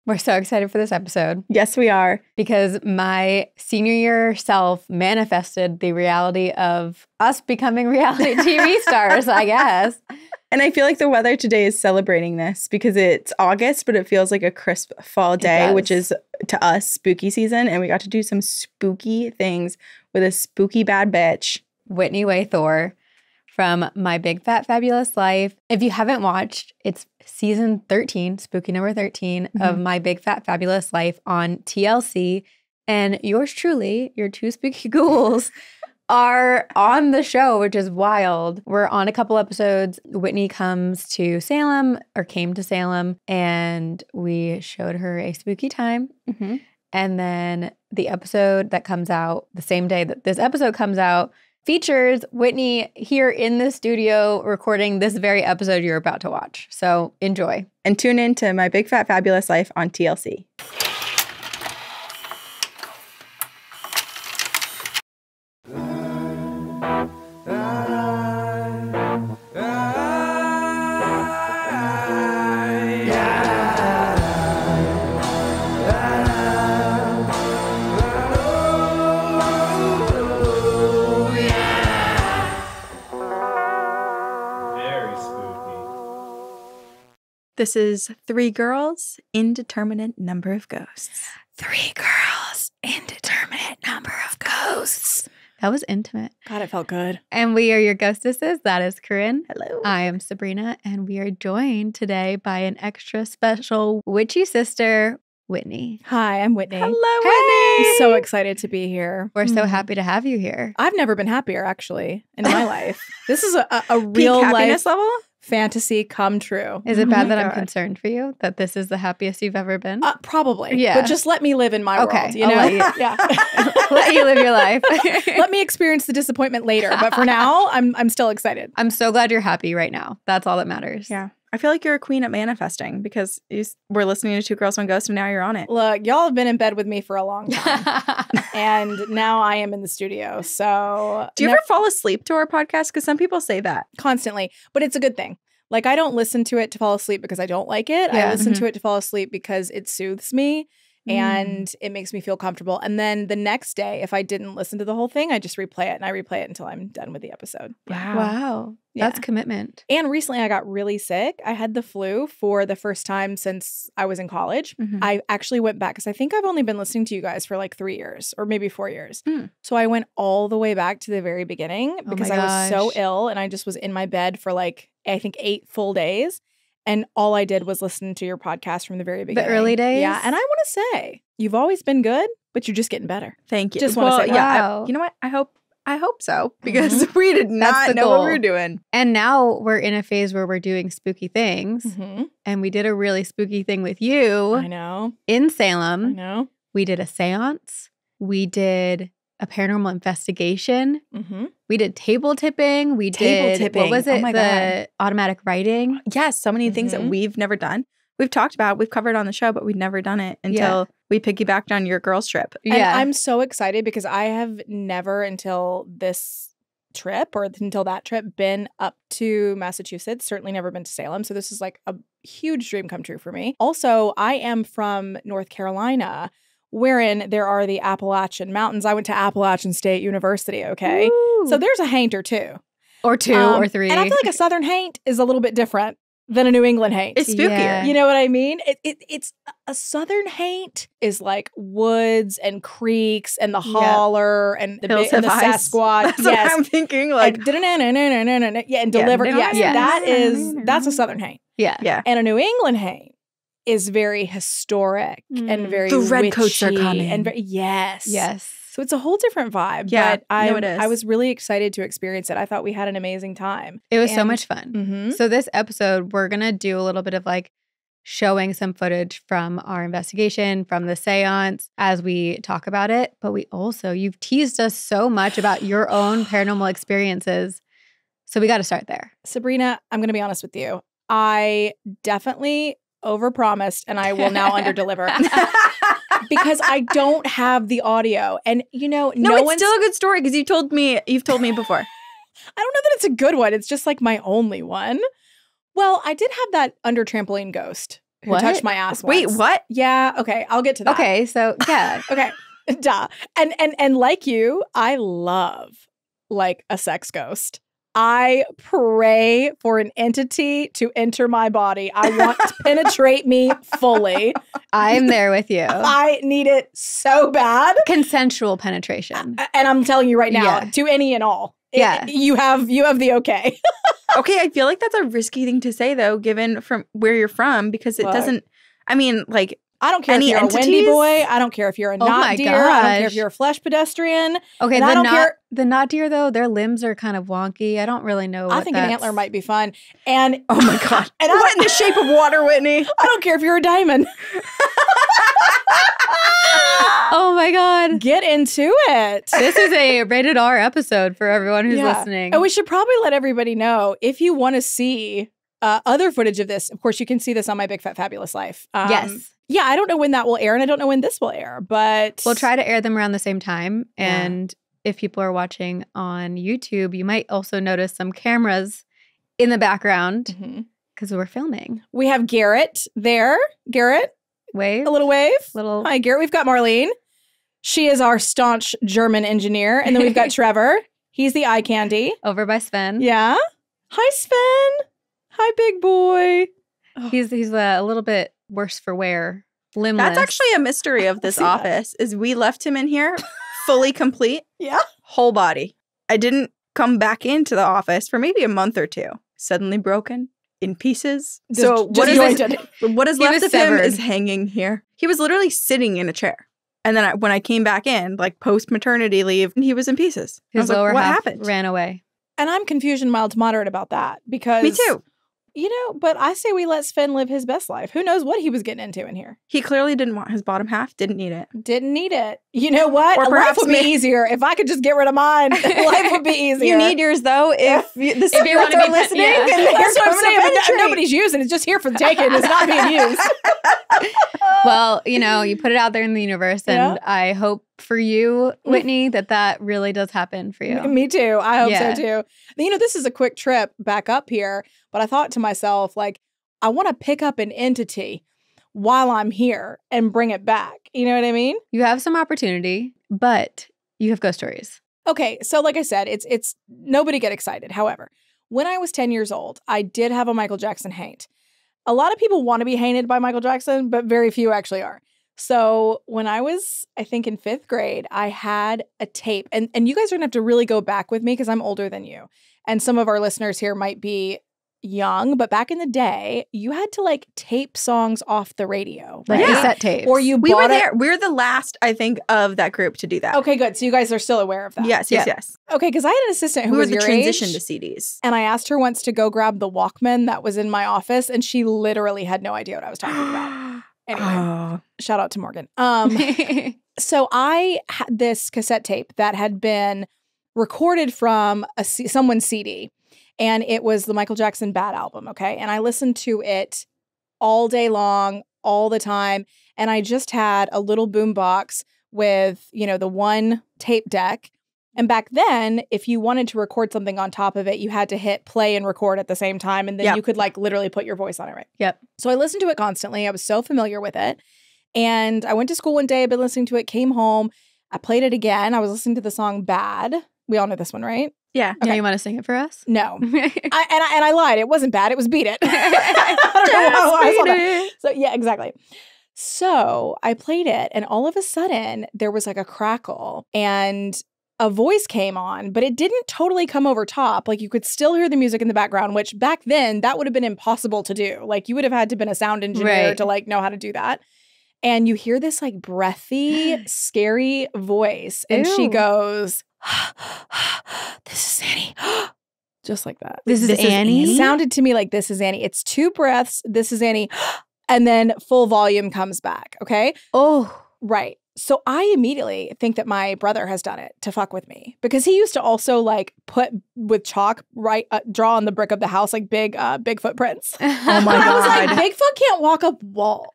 We're so excited for this episode. Yes, we are. Because my senior year self manifested the reality of us becoming reality TV stars, I guess. And I feel like the weather today is celebrating this because it's August, but it feels like a crisp fall day, which is to us spooky season. And we got to do some spooky things with a spooky bad bitch. Whitney Way Thore from My Big Fat Fabulous Life. If you haven't watched, it's season 13, spooky number 13 of My Big Fat Fabulous Life on TLC. And yours truly, your two spooky ghouls, are on the show, which is wild. We're on a couple episodes. Whitney comes to Salem, or came to Salem, and we showed her a spooky time. And then the episode that comes out the same day that this episode comes out features Whitney here in the studio recording this very episode you're about to watch. So enjoy. And tune in to My Big Fat Fabulous Life on TLC. This is 3 girls, indeterminate number of ghosts. 3 girls, indeterminate number of ghosts. That was intimate. God, it felt good. And we are your ghostesses. That is Corinne. Hello. I am Sabrina, and we are joined today by an extra special witchy sister, Whitney. Hi, I'm Whitney. Hello, Whitney. I'm so excited to be here. We're so happy to have you here. I've never been happier, actually, in my life. This is a real happiness life level? fantasy come true. Is it bad that I'm concerned for you? That this is the happiest you've ever been? Probably. Yeah. But just let me live in my world, you I'll know? let you, Yeah. let you live your life. Let me experience the disappointment later. But for now, I'm still excited. I'm so glad you're happy right now. That's all that matters. Yeah. I feel like you're a queen at manifesting because we're listening to 2 Girls, One Ghost and now you're on it. Look, y'all have been in bed with me for a long time. And now I am in the studio. So do you ever fall asleep to our podcast? Because some people say that. Constantly. But it's a good thing. Like, I don't listen to it to fall asleep because I don't like it. Yeah. I listen to it to fall asleep because it soothes me and it makes me feel comfortable. And then the next day, if I didn't listen to the whole thing, I just replay it, and I replay it until I'm done with the episode. Wow. That's commitment. And recently I got really sick. I had the flu for the first time since I was in college. I actually went back because I think I've only been listening to you guys for like 3 years or maybe 4 years. So I went all the way back to the very beginning because I was so ill and I just was in my bed for like, I think 8 full days. And all I did was listen to your podcast from the very beginning. The early days? Yeah. And I want to say, you've always been good, but you're just getting better. Thank you. Just want to say, wow. You know what? I hope so because we did not know what we were doing. And now we're in a phase where we're doing spooky things. And we did a really spooky thing with you. I know. In Salem. I know. We did a seance. We did a paranormal investigation. We did table tipping. We did, what was it? The automatic writing. Yes, so many things that we've never done. We've talked about, we've covered on the show, but we've never done it until we piggybacked on your girls' trip. And I'm so excited because I have never until this trip or until that trip been up to Massachusetts, certainly never been to Salem. So this is like a huge dream come true for me. Also, I am from North Carolina, wherein there are the Appalachian Mountains. I went to Appalachian State University, okay? Ooh. So there's a haint or two. Or 2 or 3. And I feel like a Southern haint is a little bit different than a New England haint. It's spookier. Yeah. You know what I mean? It's a Southern haint is like woods and creeks and the holler and the, Hills and the have eyes. Sasquatch. That's what I'm thinking. Like, and deliver. Yes, that's a Southern haint. Yeah. And a New England haint is very historic and very the redcoats are witchy coming. and yes. So it's a whole different vibe. Yeah, but it is. I was really excited to experience it. I thought we had an amazing time. It was so much fun. So this episode, we're going to do a little bit of like showing some footage from our investigation, from the seance as we talk about it. But we also, you've teased us so much about your own paranormal experiences. So we got to start there. Sabrina, I'm going to be honest with you. I definitely overpromised and I will now underdeliver. Because I don't have the audio. And you know, it's still a good story because you've told me before. I don't know that it's a good one. It's just like my only one. Well, I did have that under trampoline ghost who What? touched my ass Wait, once. what? Yeah, okay, I'll get to that. Okay, so yeah. Okay. Duh. And like you, I love like a sex ghost. I pray for an entity to enter my body. I want to penetrate me fully. I'm there with you. I need it so bad. Consensual penetration. And I'm telling you right now, Yeah. to any and all. Yeah. You have the okay. Okay, I feel like that's a risky thing to say though, given from where you're from, because it What? doesn't. I mean, like, I don't care Any if you're entities? a Wendy boy. I don't care if you're a Oh not my deer. I don't care if gosh. you're a flesh pedestrian. Okay, And I don't care. the not deer though, their limbs are kind of wonky. I don't really know. I think an antler might be fun. And oh my god, And what in the shape of water, Whitney? I don't care if you're a diamond. Oh my god. Get into it. This is a rated R episode for everyone who's Yeah. listening. And we should probably let everybody know if you want to see other footage of this. Of course, you can see this on My Big Fat Fabulous Life. Yes. Yeah, I don't know when that will air, and I don't know when this will air, but We'll try to air them around the same time. Yeah. And if people are watching on YouTube, you might also notice some cameras in the background Mhm. because we're filming. We have Garrett there. Garrett, Wave. a little wave. Little. Hi, Garrett. We've got Marlene. She is our staunch German engineer, and then we've got Trevor. He's the eye candy. Over by Sven. Yeah. Hi, Sven. Hi, big boy. He's a little bit worse for wear. Limbless. That's actually a mystery of this See that? office. Is we left him in here fully complete, Yeah. whole body. I didn't come back into the office for maybe a month or two. Suddenly broken in pieces. So what is disjointed. what is He left was of him severed. is hanging here. He was literally sitting in a chair. And then when I came back in, like post-maternity leave, he was in pieces. I His was like, lower what half happened? ran away. And I'm confusion mild to moderate about that because Me too. You know, but I say we let Sven live his best life. Who knows what he was getting into in here? He clearly didn't want his bottom half, didn't need it. Didn't need it. You know what? Or Life perhaps would be may- easier if I could just get rid of mine. Life would be easier. You need yours though if the you spirits wanna are be listening. yeah. And they're That's what I'm coming to saying. But penetrate. nobody's using it. It's just here for the taking. It's not being used. Well, you put it out there in the universe, and Yeah. I hope for you, Whitney, that really does happen for you. Me too. I hope Yeah. so too. You know, this is a quick trip back up here, but I thought to myself, like, I want to pick up an entity while I'm here and bring it back. You know what I mean? You have some opportunity, but you have ghost stories. Okay, so like I said, it's nobody get excited. However, when I was 10 years old, I did have a Michael Jackson haint. A lot of people want to be hainted by Michael Jackson, but very few actually are. So when I was, I think in 5th grade, I had a tape, and you guys are gonna have to really go back with me because I'm older than you. And some of our listeners here might be young, but back in the day, you had to like tape songs off the radio, Like right? cassette tapes. Or you We bought were it. there. We're the last, I think, of that group to do that. Okay, good. So you guys are still aware of that. Yes. Yeah. Okay, because I had an assistant who We were was the your transition age. to CDs. And I asked her once to go grab the Walkman that was in my office, and she literally had no idea what I was talking about. Anyway, Oh. shout out to Morgan. So I had this cassette tape that had been recorded from someone's CD, and it was the Michael Jackson Bad album, okay? And I listened to it all day long, all the time, and I just had a little boombox with, the one tape deck. And back then, if you wanted to record something on top of it, you had to hit play and record at the same time. And then Yep. you could like literally put your voice on it, right? Yep. So I listened to it constantly. I was so familiar with it. And I went to school one day, I'd been listening to it, came home. I played it again. I was listening to the song Bad. We all know this one, right? Yeah. Now Okay. you want to sing it for us? No. I lied. It wasn't bad. It was Beat It. I don't know why I saw that. So yeah, exactly. So I played it, and all of a sudden there was like a crackle and a voice came on, but it didn't totally come over top. Like you could still hear the music in the background, which back then that would have been impossible to do. Like you would have had to have been a sound engineer Right. to like know how to do that. And you hear this like breathy, scary voice, and she Ew. goes, "This is Annie." Just like that. This is Annie? It sounded to me like this is Annie. It's 2 breaths. This is Annie. And then full volume comes back. Okay. Oh, Right. So I immediately think that my brother has done it to fuck with me because he used to also like put with chalk, draw on the brick of the house like big footprints. Oh my And I was like, God. Bigfoot can't walk up walls.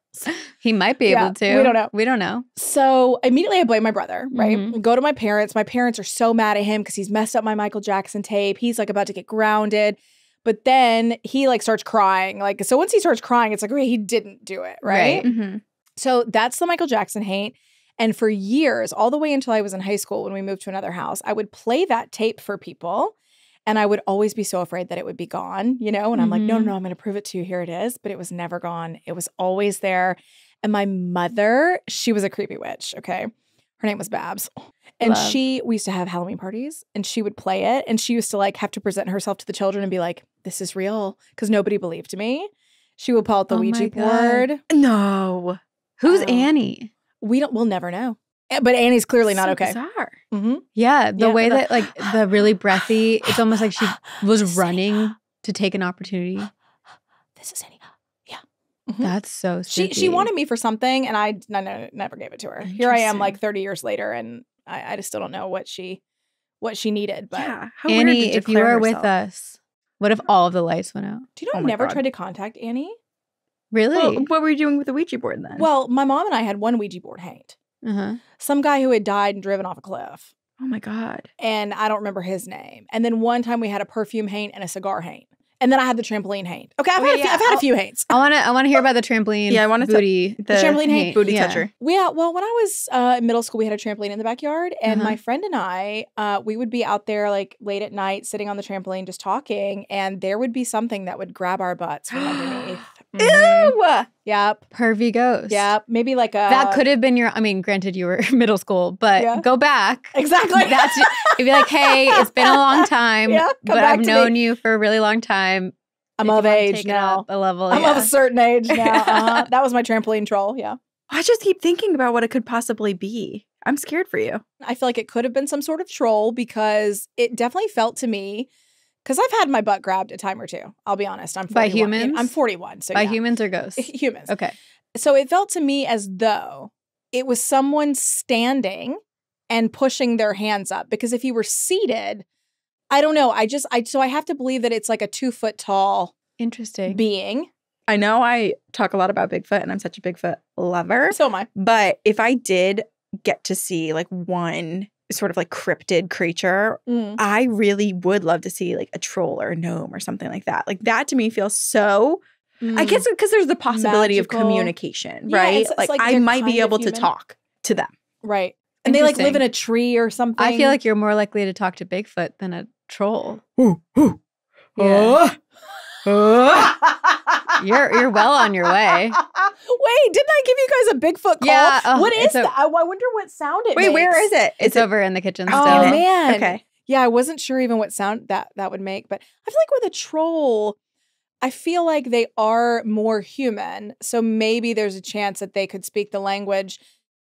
he might be Yeah, able to. we don't know. We don't know. So immediately I blame my brother, right? Mhm. Go to my parents. My parents are so mad at him because he's messed up my Michael Jackson tape. He's like about to get grounded. But then he like starts crying. Like, so once he starts crying, it's like, okay, he didn't do it, right? Mm-hmm. So that's the Michael Jackson hate. And for years, all the way until I was in high school when we moved to another house, I would play that tape for people. And I would always be so afraid that it would be gone, you know? And I'm like, no, I'm going to prove it to you. Here it is. But it was never gone. It was always there. And my mother, she was a creepy witch, okay? Her name was Babs. And we used to have Halloween parties and she would play it. And she used to like have to present herself to the children and be like, this is real. Because nobody believed me. She would pull out the Ouija board. No. Who's Annie? We'll never know. But Annie's clearly not okay. Bizarre. Mm-hmm. Yeah, the way that like the really breathy, it's almost like she was running to take an opportunity. This is Annie. Yeah. Mm-hmm. That's so spooky. She wanted me for something and I never gave it to her. Here I am like 30 years later and I just still don't know what she needed. But yeah. Annie, if you are with us, what if all of the lights went out? Do you know I never tried to contact Annie? Really? Well, what were you doing with the Ouija board then? Well, my mom and I had one Ouija board hanged. Some guy who had died and driven off a cliff. Oh my God. And I don't remember his name. And then one time we had a perfume haint and a cigar haint. And then I had the trampoline haint. Okay, I've had a few haints. I want to hear about the trampoline. Yeah, I want to booty. The trampoline haint, booty toucher. Yeah, well, when I was in middle school, we had a trampoline in the backyard, and my friend and I, we would be out there like late at night, sitting on the trampoline, just talking, and there would be something that would grab our butts from underneath. Ew. Yep. Pervy ghost. Yep. Maybe like a that could have been your. I mean, granted, you were middle school, but go back. Exactly. That's you'd be like, hey, it's been a long time, but I've known you for a really long time. I'm of age now. A level. I'm of a certain age now. That was my trampoline troll. Yeah. I just keep thinking about what it could possibly be. I'm scared for you. I feel like it could have been some sort of troll because it definitely felt to me, because I've had my butt grabbed a time or two. I'll be honest. I'm 41. By humans? I'm 41. So by humans or ghosts? Humans. Okay. So it felt to me as though it was someone standing and pushing their hands up, because if you were seated, I don't know. So I have to believe that it's like a 2 foot tall being. I know I talk a lot about Bigfoot and I'm such a Bigfoot lover. So am I. But if I did get to see like one sort of like cryptid creature, I really would love to see like a troll or a gnome or something like that. Like that to me feels so, I guess because there's the possibility of communication, right? It's like I might be able to talk to them. Right. And they like live in a tree or something. I feel like you're more likely to talk to Bigfoot than a troll. Yeah. You're well on your way. Wait, didn't I give you guys a Bigfoot call? Yeah. What is that? I wonder what sound it makes. Where is it? It's over in the kitchen still. Oh, man. Okay. Yeah, I wasn't sure even what sound that would make. But I feel like with a troll, I feel like they are more human. So maybe there's a chance that they could speak the language.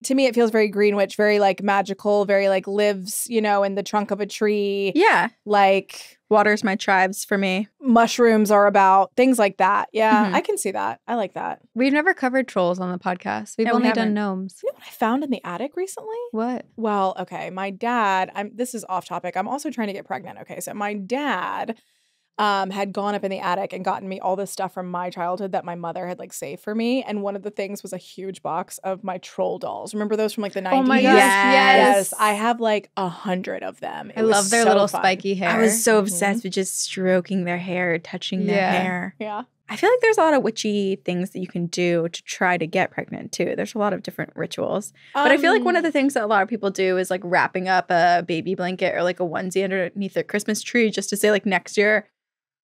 To me, it feels very Green Witch, very like magical, very like lives, you know, in the trunk of a tree. Yeah. Like waters my tribes for me. Mushrooms are about, things like that. Yeah, I can see that. I like that. We've never covered trolls on the podcast. We've only done gnomes. You know what I found in the attic recently? What? Well, okay. My dad, this is off topic. I'm also trying to get pregnant. Okay. So my dad had gone up in the attic and gotten me all this stuff from my childhood that my mother had like saved for me. And one of the things was a huge box of my troll dolls. Remember those from like the 90s? Oh my gosh. Yes. I have like 100 of them. I love their little spiky hair. I was so obsessed with just stroking their hair, touching their hair. Yeah. I feel like there's a lot of witchy things that you can do to try to get pregnant too. There's a lot of different rituals. But I feel like one of the things that a lot of people do is like wrapping up a baby blanket or like a onesie underneath their Christmas tree just to say like next year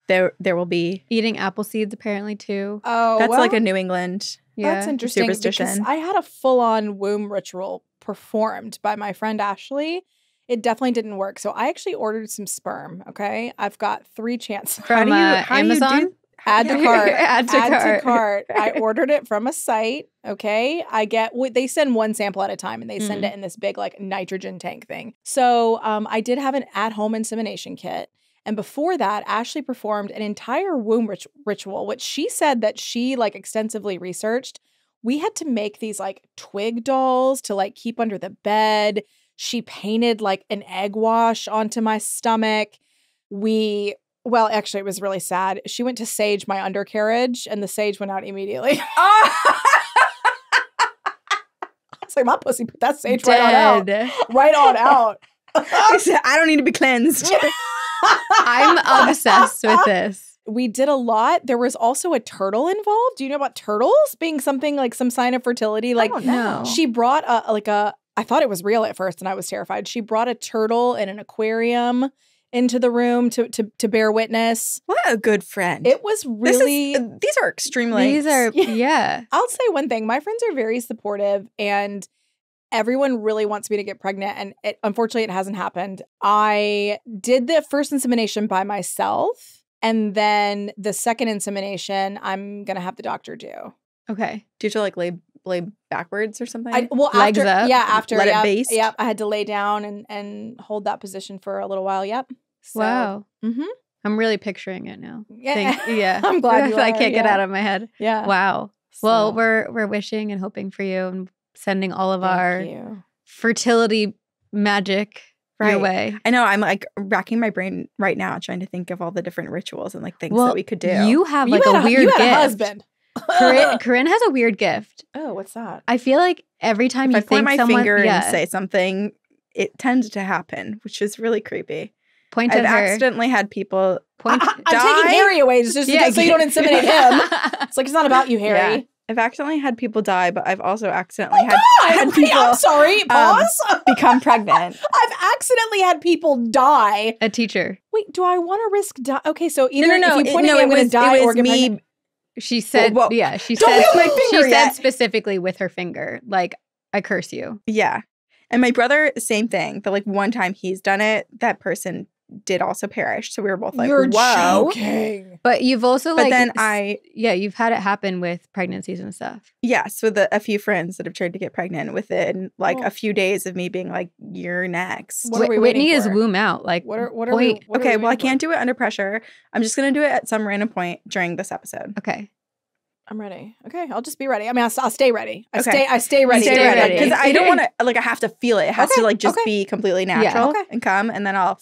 there will be eating apple seeds apparently too. Oh, that's like a New England that's interesting superstition. Because I had a full-on womb ritual performed by my friend Ashley. It definitely didn't work. So I actually ordered some sperm. Okay, I've got 3 chances. From Amazon. Add to cart. Add to cart. I ordered it from a site. Okay. They send one sample at a time and they send it in this big like nitrogen tank thing. So I did have an at-home insemination kit. And before that, Ashley performed an entire womb ritual, which she said that she like extensively researched. We had to make these like twig dolls to like keep under the bed. She painted like an egg wash onto my stomach. Well, actually, it was really sad. She went to sage my undercarriage and the sage went out immediately. I was like, my pussy put that sage right on out. Right on out. I don't need to be cleansed. I'm obsessed with this. we did a lot. There was also a turtle involved. Do you know about turtles being something like some sign of fertility? Like, no. She brought I thought it was real at first and I was terrified. She brought a turtle in an aquarium into the room to bear witness. What a good friend. It was really... These are extreme lengths. These are, yeah. I'll say one thing. My friends are very supportive and everyone really wants me to get pregnant. And unfortunately, it hasn't happened. I did the first insemination by myself. And then the second insemination, I'm going to have the doctor do. Okay. Do you have to like lay backwards or something? Legs up? Yeah, after. Let it baste? Yep. I had to lay down and hold that position for a little while. Yep. So, wow. Mm-hmm. I'm really picturing it now. Yeah. Yeah. I'm glad you I can't get out of my head. Yeah. Wow. So, Well, we're wishing and hoping for you and sending all of our you. fertility magic your way. I know. I'm like racking my brain right now trying to think of all the different rituals and like things that we could do. You have like a weird gift. You had a husband. Corinne has a weird gift. Oh, what's that? I feel like every time if you I point my someone, finger and say something, it tends to happen, which is really creepy. Point I've at her. accidentally had people I'm taking Harry away just so you don't inseminate him. It's like, it's not about you, Harry. Yeah. I've accidentally had people die, but I've also accidentally had people. I'm sorry. Pause. Become pregnant. I've accidentally had people die. A teacher. Wait, do I want to risk die? Okay, so either no, if you point at me, I'm going to die or get me. pregnant. She said, yeah, she Don't said, hold my finger she yet. said specifically with her finger, like, I curse you. Yeah. And my brother, same thing. The like one time he's done it, that person did also perish. So we were both like, You're whoa. joking. But you've also But like, then you've had it happen with pregnancies and stuff. Yes, with a few friends that have tried to get pregnant within like a few days of me being like, you're next. What are we Whitney waiting is for? womb out. Like, What are we? Okay, well, I can't do it under pressure. I'm just going to do it at some random point during this episode. Okay. I'm ready. Okay, I'll just be ready. I mean, I'll stay ready. I stay ready. Stay ready. Because I don't want to, like, I have to feel it. It has to, like, just be completely natural and come, and then I'll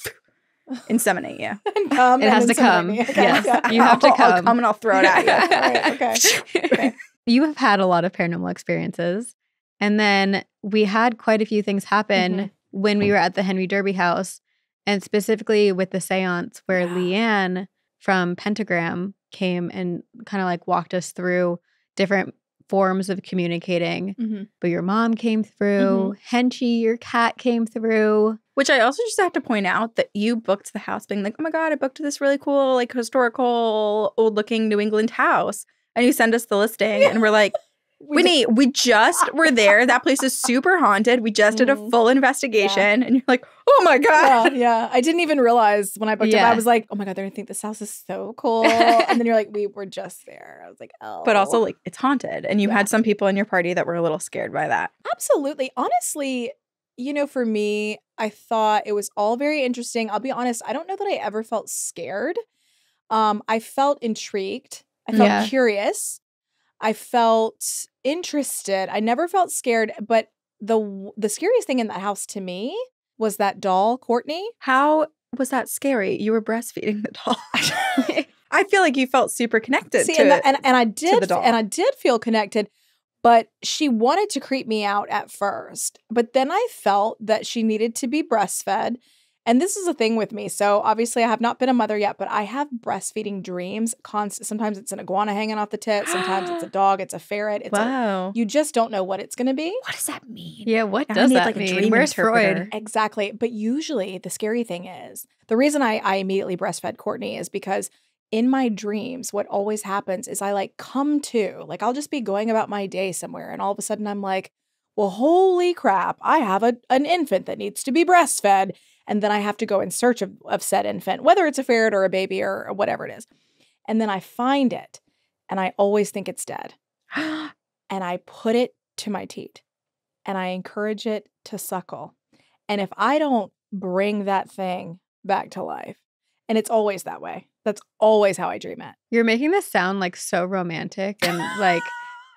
inseminate you. And come. It has to come. Okay. Yes. Yeah. You have to come. I'll come and I'll throw it at you. Right, okay. You have had a lot of paranormal experiences. And then we had quite a few things happen when we were at the Henry Derby house, and specifically with the seance where Leanne from Pentagram came and kind of like walked us through different forms of communicating. But your mom came through. Henchie, your cat, came through. Which I also just have to point out that you booked the house being like, oh my God, I booked this really cool, like historical, old-looking New England house. And you send us the listing and we're like, Whitney, we just were there. That place is super haunted. We just did a full investigation. And you're like, oh my God. Yeah. I didn't even realize when I booked it. I was like, oh my God, they're going to think this house is so cool. And then you're like, we were just there. I was like, oh. But also, like, it's haunted. And you had some people in your party that were a little scared by that. Absolutely. Honestly, you know, for me, I thought it was all very interesting. I'll be honest, I don't know that I ever felt scared. I felt intrigued. I felt curious. I felt interested. I never felt scared, but the scariest thing in that house to me was that doll, Courtney. How was that scary? You were breastfeeding the doll. I feel like you felt super connected to and I did, the doll. and I did feel connected, but she wanted to creep me out at first. But then I felt that she needed to be breastfed. And this is a thing with me. So obviously I have not been a mother yet, but I have breastfeeding dreams. Sometimes it's an iguana hanging off the tit. Sometimes it's a dog. It's a ferret. You just don't know what it's going to be. What does that mean? Yeah, what does that mean? Where's Freud? Exactly. But usually the scary thing is, the reason I immediately breastfed Courtney is because in my dreams, what always happens is I like come to, like I'll just be going about my day somewhere and all of a sudden I'm like, well, holy crap, I have an infant that needs to be breastfed. And then I have to go in search of said infant, whether it's a ferret or a baby or whatever it is. And then I find it and I always think it's dead. And I put it to my teat and I encourage it to suckle. And if I don't bring that thing back to life, and it's always that way, that's always how I dream it. You're making this sound like so romantic and like...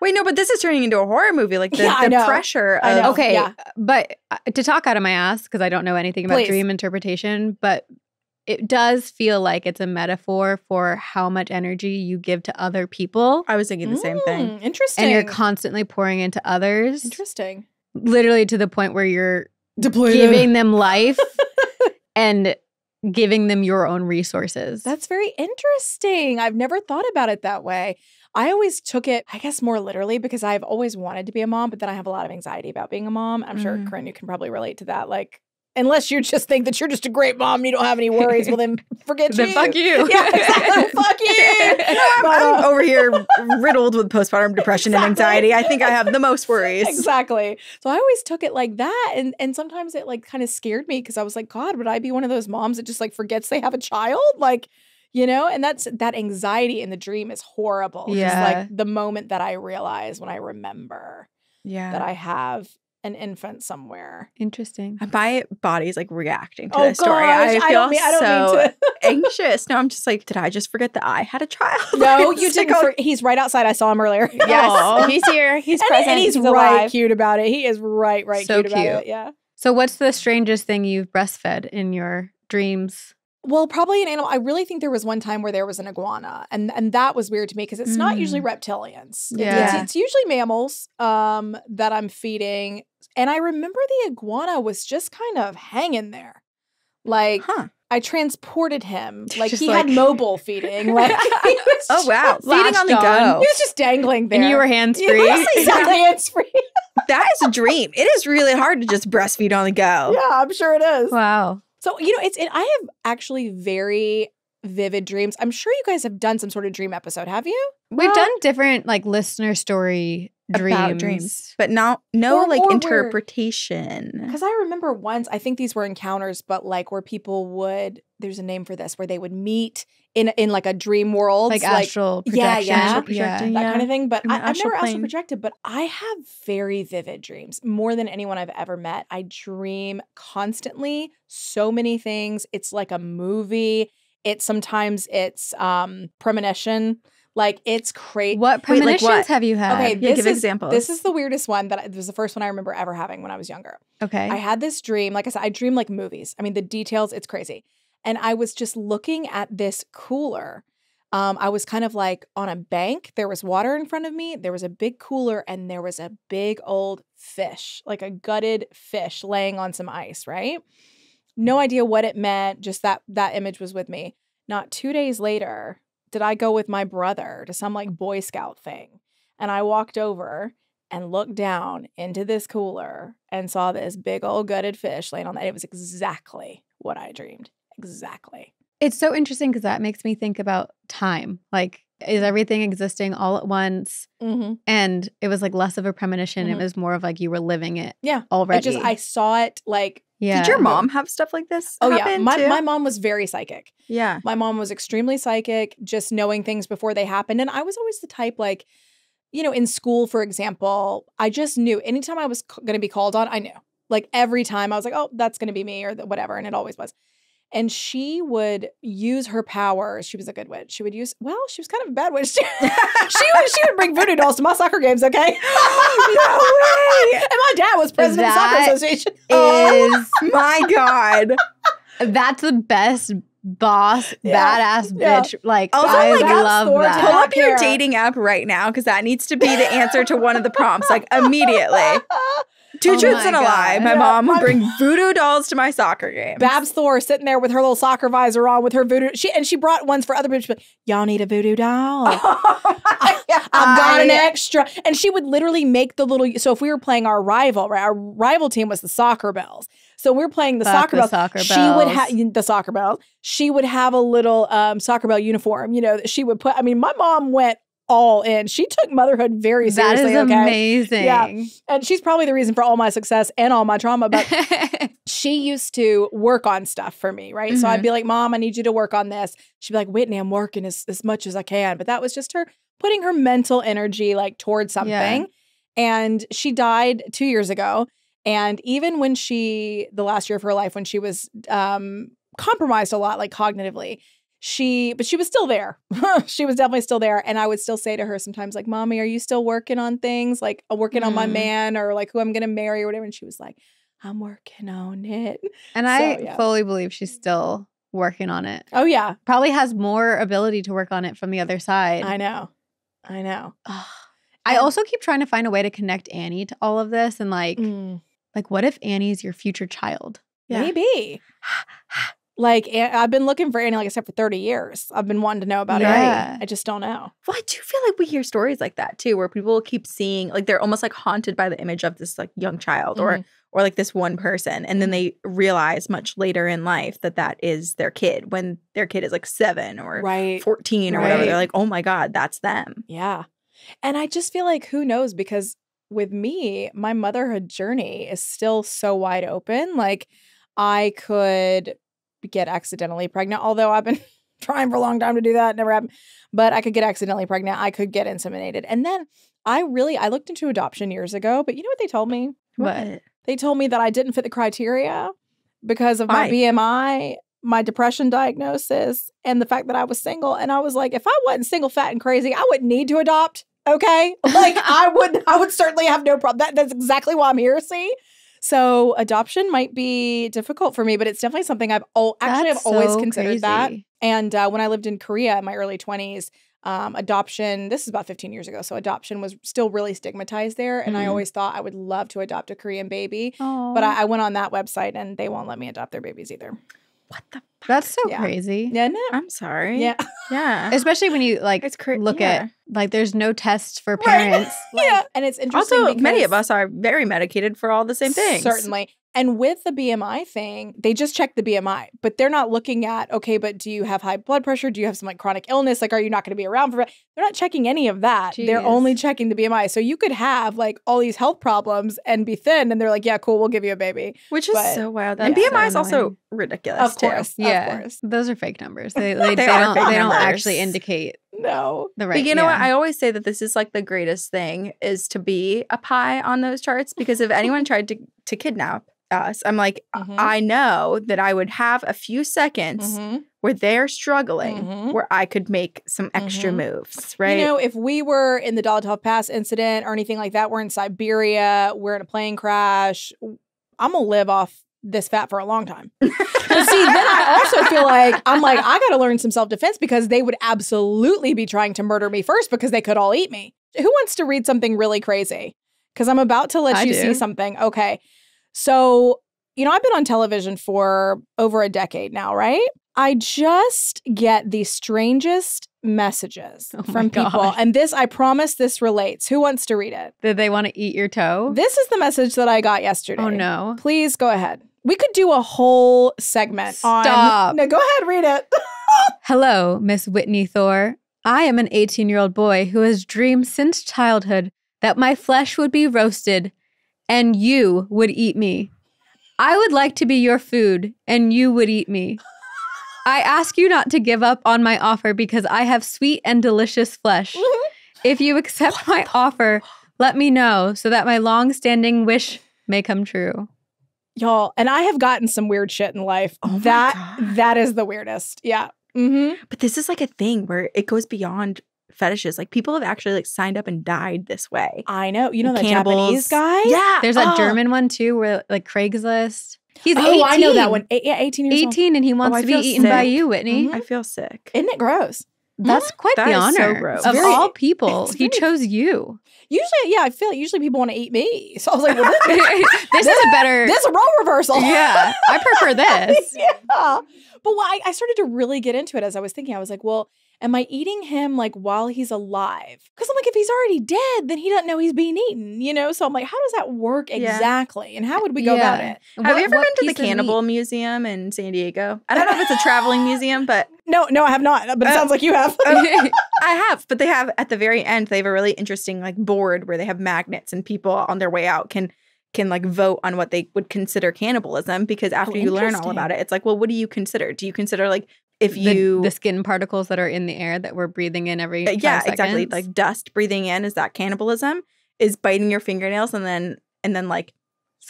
Wait, no, but this is turning into a horror movie. Like the pressure of... Okay, but to talk out of my ass, because I don't know anything about dream interpretation, but it does feel like it's a metaphor for how much energy you give to other people. I was thinking the same thing. Interesting. And you're constantly pouring into others. Interesting. Literally to the point where you're depleted, giving them life. And giving them your own resources. That's very interesting. I've never thought about it that way. I always took it, I guess, more literally because I've always wanted to be a mom, but then I have a lot of anxiety about being a mom. I'm sure, Corinne, you can probably relate to that. Like, unless you just think that you're just a great mom and you don't have any worries, well, then forget then you. fuck you. Yeah, exactly. Fuck you. I'm over here riddled with postpartum depression and anxiety. I think I have the most worries. Exactly. So I always took it like that. And sometimes it like kind of scared me because I was like, God, would I be one of those moms that just like forgets they have a child? Like, you know, and that anxiety in the dream is horrible. Yeah. Just like the moment that I realize when I remember that I have an infant somewhere. Interesting. My body's like reacting to Oh, this story. gosh, I feel I don't so mean to. anxious. No, I'm just like, did I just forget that I had a child? No, you didn't. He's right outside. I saw him earlier. Yes, he's here. He's present. And he's right alive. cute about it. He is right So cute about cute. it. Yeah. So what's the strangest thing you've breastfed in your dreams? Well, probably an animal. I really think there was one time where there was an iguana, and that was weird to me because it's not usually reptilians. Yeah. It's usually mammals that I'm feeding. And I remember the iguana was just kind of hanging there. Like, I transported him. Like, Just he like- had mobile feeding. Like, he was Oh, wow. just- Feeding on the latched on. go. He was just dangling there. And you were hands-free? Yes, exactly, hands-free. That is a dream. It is really hard to just breastfeed on the go. Yeah, I'm sure it is. Wow. So, you know, I have actually very vivid dreams. I'm sure you guys have done some sort of dream episode, have you? We've done different like listener story About dreams. But no Or like where- interpretation. Because I remember once, I think these were encounters, but like where people would, there's a name for this, where they would meet in like a dream world. Like astral projection. yeah. Astral projecting, that kind of thing. But In the I've astral never astral plane. projected, but I have very vivid dreams, more than anyone I've ever met. I dream constantly, so many things. It's like a movie. Sometimes it's premonition. Like it's crazy. What Wait, like premonitions what? have you had? Okay, Yeah, give examples. This is the weirdest one this was the first one I remember ever having when I was younger. Okay. I had this dream. Like I said, I dream like movies. I mean, the details, it's crazy. And I was just looking at this cooler. I was kind of like on a bank. There was water in front of me. There was a big cooler and there was a big old fish, like a gutted fish laying on some ice, right? No idea what it meant. Just that image was with me. Not 2 days later, did I go with my brother to some like Boy Scout thing. And I walked over and looked down into this cooler and saw this big old gutted fish laying on that. It was exactly what I dreamed. Exactly. It's so interesting because that makes me think about time. Like, is everything existing all at once? Mm-hmm. And it was like less of a premonition. It was more of like you were living it already. I saw it like. Yeah. Did your mom have stuff like this? Oh, yeah. happen My too? mom was very psychic. Yeah. My mom was extremely psychic, just knowing things before they happened. And I was always the type like, you know, in school, for example, I just knew anytime I was going to be called on, I knew. Like every time I was like, oh, that's going to be me or whatever. And it always was. And she would use her powers. She was a good witch. She was kind of a bad witch. she would bring voodoo dolls to my soccer games, okay? No way! And my dad was president of the soccer association. Is my God. That's the best boss, badass bitch. Like, Also, I like, love Thor that. Pull Black up your hair. dating app right now because that needs to be the answer to one of the prompts, like immediately. Two Oh truths my and a lie. God. My Yeah, mom would bring voodoo dolls to my soccer game. Babs Thor sitting there with her little soccer visor on with her voodoo. She brought ones for other bitches. Like, y'all need a voodoo doll. I've got an extra. And she would literally make the little. So if we were playing our rival, right? Our rival team was the Soccer Bells. So we were playing the Fuck Soccer the Bells. Soccer She would Bells. have the Soccer Bells. She would have a little Soccer Bell uniform. You know, that she would put. I mean, my mom went all in. She took motherhood very That seriously. is okay? amazing. Yeah. And she's probably the reason for all my success and all my trauma. But she used to work on stuff for me, right? So I'd be like, Mom, I need you to work on this. She'd be like, Whitney, I'm working as much as I can. But that was just her putting her mental energy like towards something. Yeah. And she died 2 years ago. And even when the last year of her life, when she was compromised a lot, like cognitively, but she was still there. She was definitely still there. And I would still say to her sometimes like, Mommy, are you still working on things? Like working on my man or like who I'm going to marry or whatever. And she was like, I'm working on it. And I fully believe she's still working on it. Oh, yeah. Probably has more ability to work on it from the other side. I know. I also keep trying to find a way to connect Annie to all of this. And like what if Annie's your future child? Maybe. Like, I've been looking for Annie, like I said, for 30 years. I've been wanting to know about Yeah. it. I just don't know. Well, I do feel like we hear stories like that too, where people keep seeing, like, they're almost like haunted by the image of this like young child or like this one person, and then they realize much later in life that that is their kid when their kid is like 7 or 14 or whatever. They're like, oh my God, that's them. Yeah. And I just feel like, who knows? Because with me, my motherhood journey is still so wide open. Like, I could get accidentally pregnant, although I've been trying for a long time to do that. Never happened. But I could get accidentally pregnant. I could get inseminated. And then I looked into adoption years ago, but you know what they told me? What? They told me that I didn't fit the criteria because of my BMI, my depression diagnosis, and the fact that I was single. And I was like, if I wasn't single, fat, and crazy, I wouldn't need to adopt. Okay? Like, I would certainly have no problem. That's exactly why I'm here, see? So adoption might be difficult for me, but it's definitely something I've always considered that. And when I lived in Korea in my early 20s, adoption, this is about 15 years ago, so adoption was still really stigmatized there. And I always thought I would love to adopt a Korean baby. But I went on that website and they won't let me adopt their babies either. What the fuck? That's so crazy. Yeah, no. I'm sorry. Yeah. Yeah. Especially when you like look at, like, there's no tests for parents. Like, yeah. And it's interesting. Also, many of us are very medicated for all the same things. Certainly. And with the BMI thing, they just check the BMI, but they're not looking at, okay, but do you have high blood pressure? Do you have some like chronic illness? Like, are you not going to be around for, they're not checking any of that. Jeez. They're only checking the BMI. So you could have like all these health problems and be thin. And they're like, yeah, cool, we'll give you a baby. Which is so wild. And BMI is also ridiculous too. Of course. Yeah. Those are fake numbers. They don't numbers. actually indicate the right. But you know what? I always say that this is like the greatest thing is to be up high on those charts, because if anyone tried to kidnap us, I'm like, I know that I would have a few seconds where they're struggling, where I could make some extra moves, right? You know, if we were in the Dolokhov Pass incident or anything like that, we're in Siberia, we're in a plane crash, I'm going to live off this fat for a long time. But see, then I also feel like, I got to learn some self-defense, because they would absolutely be trying to murder me first, because they could all eat me. Who wants to read something really crazy? Because I'm about to let you see something. Okay. So, you know, I've been on television for over a decade now, right? I just get the strangest messages from people. And this, I promise this relates. Who wants to read it? Did they want to eat your toe? This is the message that I got yesterday. Oh, no. Please go ahead. We could do a whole segment on... No, go ahead, read it. Hello, Miss Whitney Thore. I am an 18-year-old boy who has dreamed since childhood that my flesh would be roasted and you would eat me. I would like to be your food, and you would eat me. I ask you not to give up on my offer, because I have sweet and delicious flesh. If you accept my offer, let me know so that my long-standing wish may come true. Y'all, and I have gotten some weird shit in life. Oh that is the weirdest. Yeah. But this is like a thing where it goes beyond fetishes. Like, people have actually like signed up and died this way. I know. You know, the cannibals. Japanese guy? Yeah. There's a German one too, where like Craigslist. He's 18. I know that one. 18 years old. 18, and he wants to be eaten by you, Whitney. I feel sick. Isn't it gross? That's quite the honor. So gross. Of all people, he chose you. Usually, I feel like usually people want to eat me. So I was like, well, this is a better... This is a role reversal. Yeah, I prefer this. Yeah. But I started to really get into it as I was thinking. I was like, well, am I eating him like while he's alive? Because I'm like, if he's already dead, then he doesn't know he's being eaten, you know? So I'm like, how does that work exactly? And how would we go about it? Have you ever been to the Cannibal Museum in San Diego? I don't know if it's a traveling museum, but... No, I have not. But it sounds like you have. I have. But they have, at the very end, they have a really interesting like board where they have magnets, and people on their way out can like vote on what they would consider cannibalism, because after you learn all about it, it's like, well, what do you consider? Do you consider like if the skin particles that are in the air that we're breathing in every 5 seconds? Exactly. Like dust breathing in, is that cannibalism? Is biting your fingernails and then like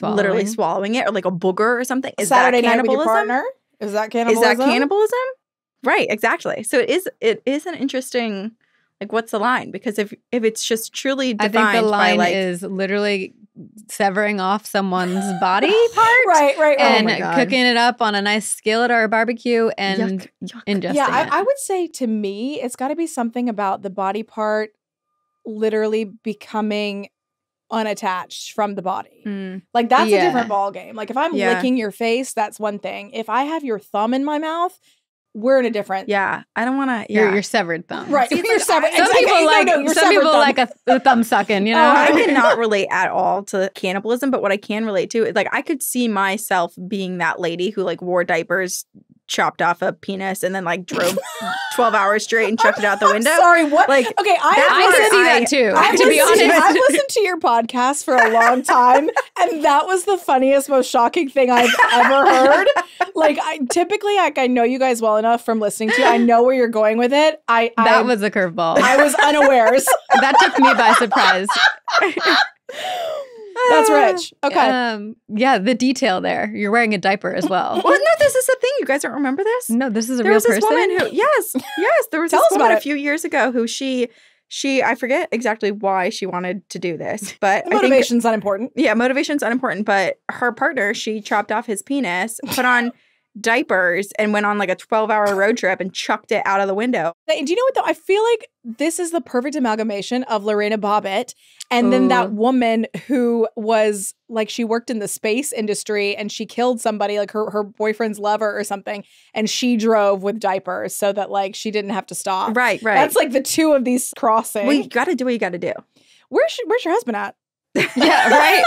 literally swallowing it, or like a booger or something? Is Saturday that cannibalism? Night with your partner? Is that cannibalism? Is that cannibalism? Right, exactly. So it is an interesting, like, what's the line? Because if it's just truly defined, I think the line by, like, is literally severing off someone's body part, right, and cooking it up on a nice skillet or a barbecue and ingesting it. I would say, to me, it's got to be something about the body part literally becoming unattached from the body. Like that's a different ball game. Like if I'm licking your face, that's one thing. If I have your thumb in my mouth, we're in a different. Yeah, I don't want to. Your severed thumb, right? You're severed. Some people like a thumb sucking. You know, I cannot relate at all to cannibalism, but what I can relate to is like I could see myself being that lady who like wore diapers, chopped off a penis, and then like drove 12 hours straight and chucked it out the window. Sorry, what? Like, okay, I can see that too. To be honest, I've listened to your podcast for a long time, and that was the funniest, most shocking thing I've ever heard. Like, I know you guys well enough from listening to you. I know where you're going with it. That was a curveball. I was unawares. That took me by surprise. That's rich. Okay. Yeah, the detail there. You're wearing a diaper as well. Well, no, this is a thing. You guys don't remember this? No, this is a there real was this person. Woman who, yes, there was Tell this us woman about a it. few years ago who she I forget exactly why she wanted to do this, but motivation's unimportant. Yeah, motivation's unimportant. But her partner, she chopped off his penis, put on diapers, and went on like a 12-hour road trip and chucked it out of the window. Do you know what though? I feel like this is the perfect amalgamation of Lorena Bobbitt and then that woman who was like, she worked in the space industry and she killed somebody, like her boyfriend's lover or something, and she drove with diapers so that like she didn't have to stop. Right. That's like the two of these crossing. Well, you got to do what you got to do. Where's your husband at? Yeah, right.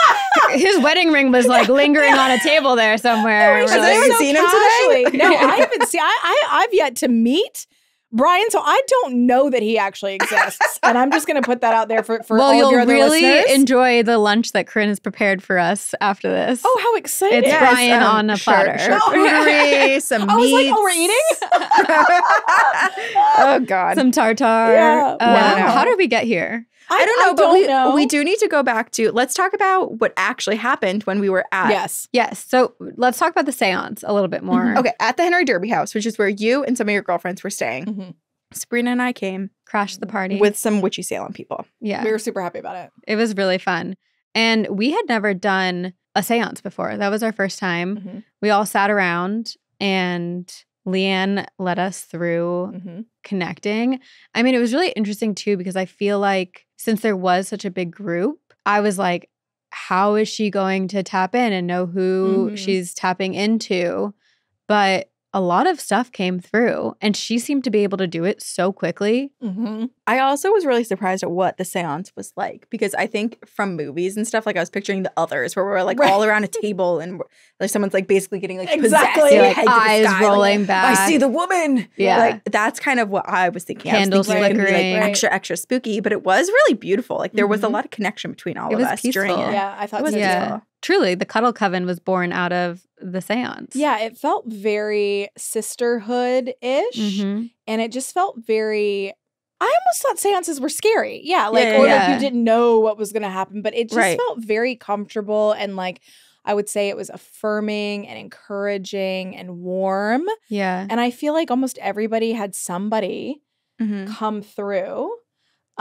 His wedding ring was like lingering on a table there somewhere. Has anyone seen him today? No, I haven't seen. I've yet to meet Brian, so I don't know that he actually exists, and I'm just going to put that out there for all of your other listeners. You'll really enjoy the lunch that Corinne has prepared for us after this. Oh, how exciting! It's Brian on a platter. Charcuterie, some meats. I was like, oh, we're eating? Oh, God. Some tartare. Yeah. Wow. How did we get here? I don't know, but we do need to go back to, let's talk about what actually happened when we were at. Yes. So let's talk about the seance a little bit more. Mm-hmm. Okay. At the Henry Derby house, which is where you and some of your girlfriends were staying. Mm-hmm. Sabrina and I came. Crashed the party. With some witchy Salem people. Yeah. We were super happy about it. It was really fun. And we had never done a seance before. That was our first time. Mm-hmm. We all sat around and Leanne led us through connecting. I mean, it was really interesting too, because I feel like since there was such a big group, I was like, how is she going to tap in and know who she's tapping into? But a lot of stuff came through and she seemed to be able to do it so quickly. Mm-hmm. I also was really surprised at what the seance was like, because I think from movies and stuff, like I was picturing The Others where we're like all around a table and like someone's like basically getting like possessed, like eyes rolling back. I see the woman. Yeah. Like that's kind of what I was thinking. Candles flickering. Like extra spooky, but it was really beautiful. Like there was a lot of connection between all of us during it. Yeah, I thought it was peaceful. Truly, the Cuddle Coven was born out of the seance. Yeah, it felt very sisterhood-ish. And it just felt very, I almost thought seances were scary. Yeah, like, like you didn't know what was going to happen. But it just felt very comfortable and like, I would say it was affirming and encouraging and warm. Yeah. And I feel like almost everybody had somebody come through.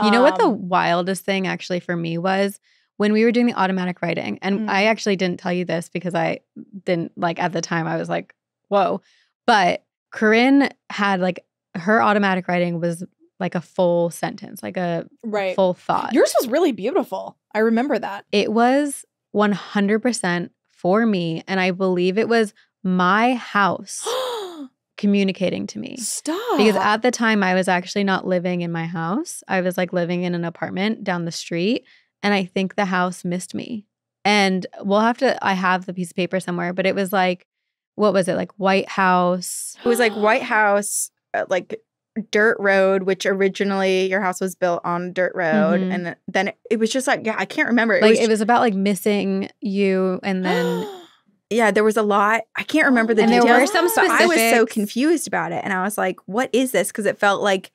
You know what the wildest thing actually for me was? When we were doing the automatic writing, and I actually didn't tell you this because I didn't, like, at the time I was like, whoa. But Corinne had, like, her automatic writing was like a full sentence, like a full thought. Yours was really beautiful. I remember that. It was 100% for me, and I believe it was my house communicating to me. Stop. Because at the time I was actually not living in my house. I was, like, living in an apartment down the street. And I think the house missed me. And I have the piece of paper somewhere, but it was like, what was it? Like White House. It was like White House, like dirt road, which originally your house was built on dirt road. And then it was just like, I can't remember. It was about like missing you. And then. Yeah, there was a lot. I can't remember the details. There were some specifics. I was so confused about it. And I was like, what is this? Because it felt like,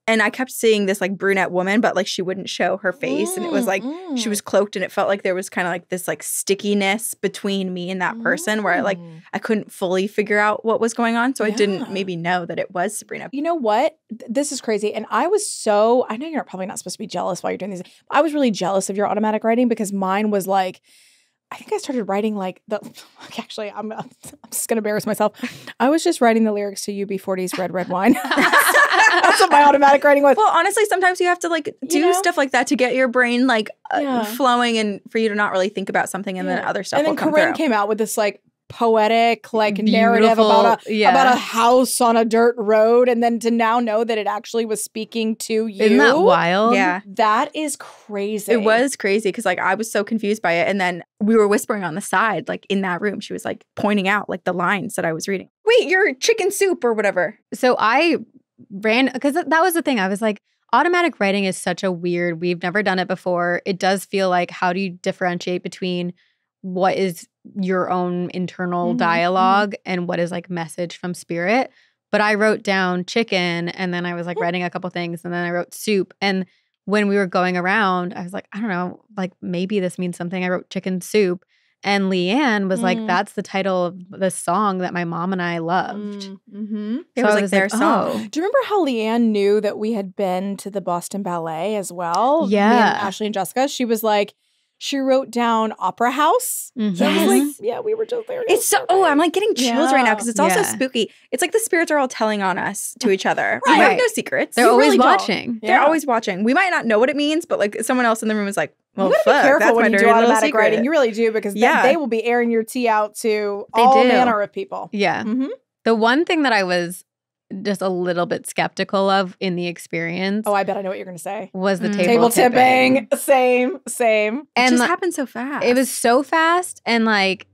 and I kept seeing this like brunette woman, but like she wouldn't show her face. And it was like she was cloaked, and it felt like there was kind of like this like stickiness between me and that person where I couldn't fully figure out what was going on. So I didn't maybe know that it was Sabrina. You know what? This is crazy. And I know you're probably not supposed to be jealous while you're doing these. I was really jealous of your automatic writing because mine was like, I think I started writing like actually, I'm just going to embarrass myself. I was just writing the lyrics to UB40's Red Red Wine. That's what my automatic writing was. Well, honestly, sometimes you have to like do stuff like that to get your brain like flowing and for you to not really think about something and then other stuff and then will come Corinne through. came out with this like poetic like narrative about a house on a dirt road, and then to now know that it actually was speaking to you. Isn't that wild? Yeah. That is crazy. It was crazy because like I was so confused by it, and then we were whispering on the side like in that room. She was like pointing out like the lines that I was reading. Wait, your chicken soup or whatever. So I ran because that was the thing. I was like, automatic writing is such a weird, we've never done it before. It does feel like, how do you differentiate between what is your own internal dialogue and what is like message from spirit? But I wrote down chicken, and then I was like writing a couple things, and then I wrote soup. And when we were going around, I was like, I don't know, like maybe this means something. I wrote chicken soup. And Leanne was like, that's the title of the song that my mom and I loved. It was like their song. Do you remember how Leanne knew that we had been to the Boston Ballet as well? Yeah. Me and Ashley and Jessica. She was like, she wrote down Opera House. Yes. So I was like, yeah, we were just there. It's so, I'm like getting chills right now because it's also spooky. It's like the spirits are all telling on us to each other. We have no secrets. They're always watching. They're always watching. We might not know what it means, but like someone else in the room is like, well, you gotta be careful when you do automatic writing. You really do, because they will be airing your tea out to all manner of people. Yeah. The one thing that I was just a little bit skeptical of in the experience. Oh, I bet I know what you're going to say. Was the table tipping. Same. And it just happened so fast. It was so fast. And like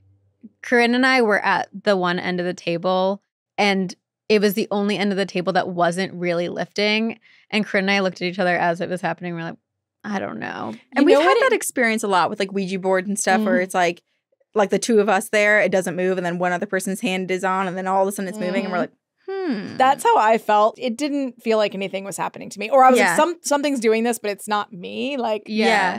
Corinne and I were at the one end of the table, and it was the only end of the table that wasn't really lifting. And Corinne and I looked at each other as it was happening. We're like, I don't know. And we've had that experience a lot with like Ouija board and stuff where it's like the two of us there, it doesn't move. And then one other person's hand is on, and then all of a sudden it's moving. And we're like, That's how I felt. It didn't feel like anything was happening to me. Or I was like, something's doing this, but it's not me. Like,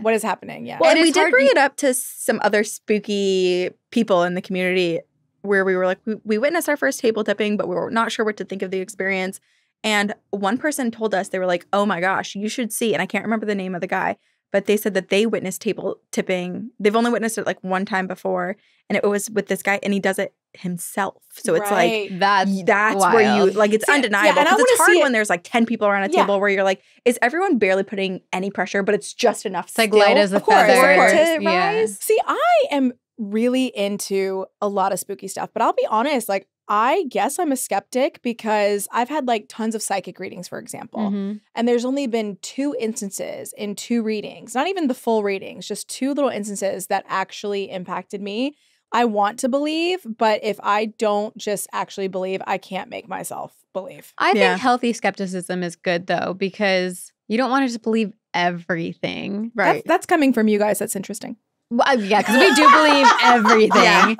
what is happening? Yeah. Well, and we did bring it up to some other spooky people in the community where we were like, we witnessed our first table tipping, but we were not sure what to think of the experience. And one person told us, they were like, oh my gosh, you should see. And I can't remember the name of the guy, but they said that they witnessed table tipping. They've only witnessed it like one time before. And it was with this guy, and he does it himself. So it's like, that's wild. where you, like, it's undeniable. Because it's hard when there's like 10 people around a table where you're like, is everyone barely putting any pressure, but it's just enough. It's like light as a feather. To rise. See, I am really into a lot of spooky stuff, but I'll be honest, like, I guess I'm a skeptic because I've had like tons of psychic readings, for example. And there's only been 2 instances in 2 readings, not even the full readings, just 2 little instances that actually impacted me. I want to believe, but if I don't just actually believe, I can't make myself believe. I think healthy skepticism is good, though, because you don't want to just believe everything. Right. That's coming from you guys. That's interesting. Well, yeah, because we do believe everything.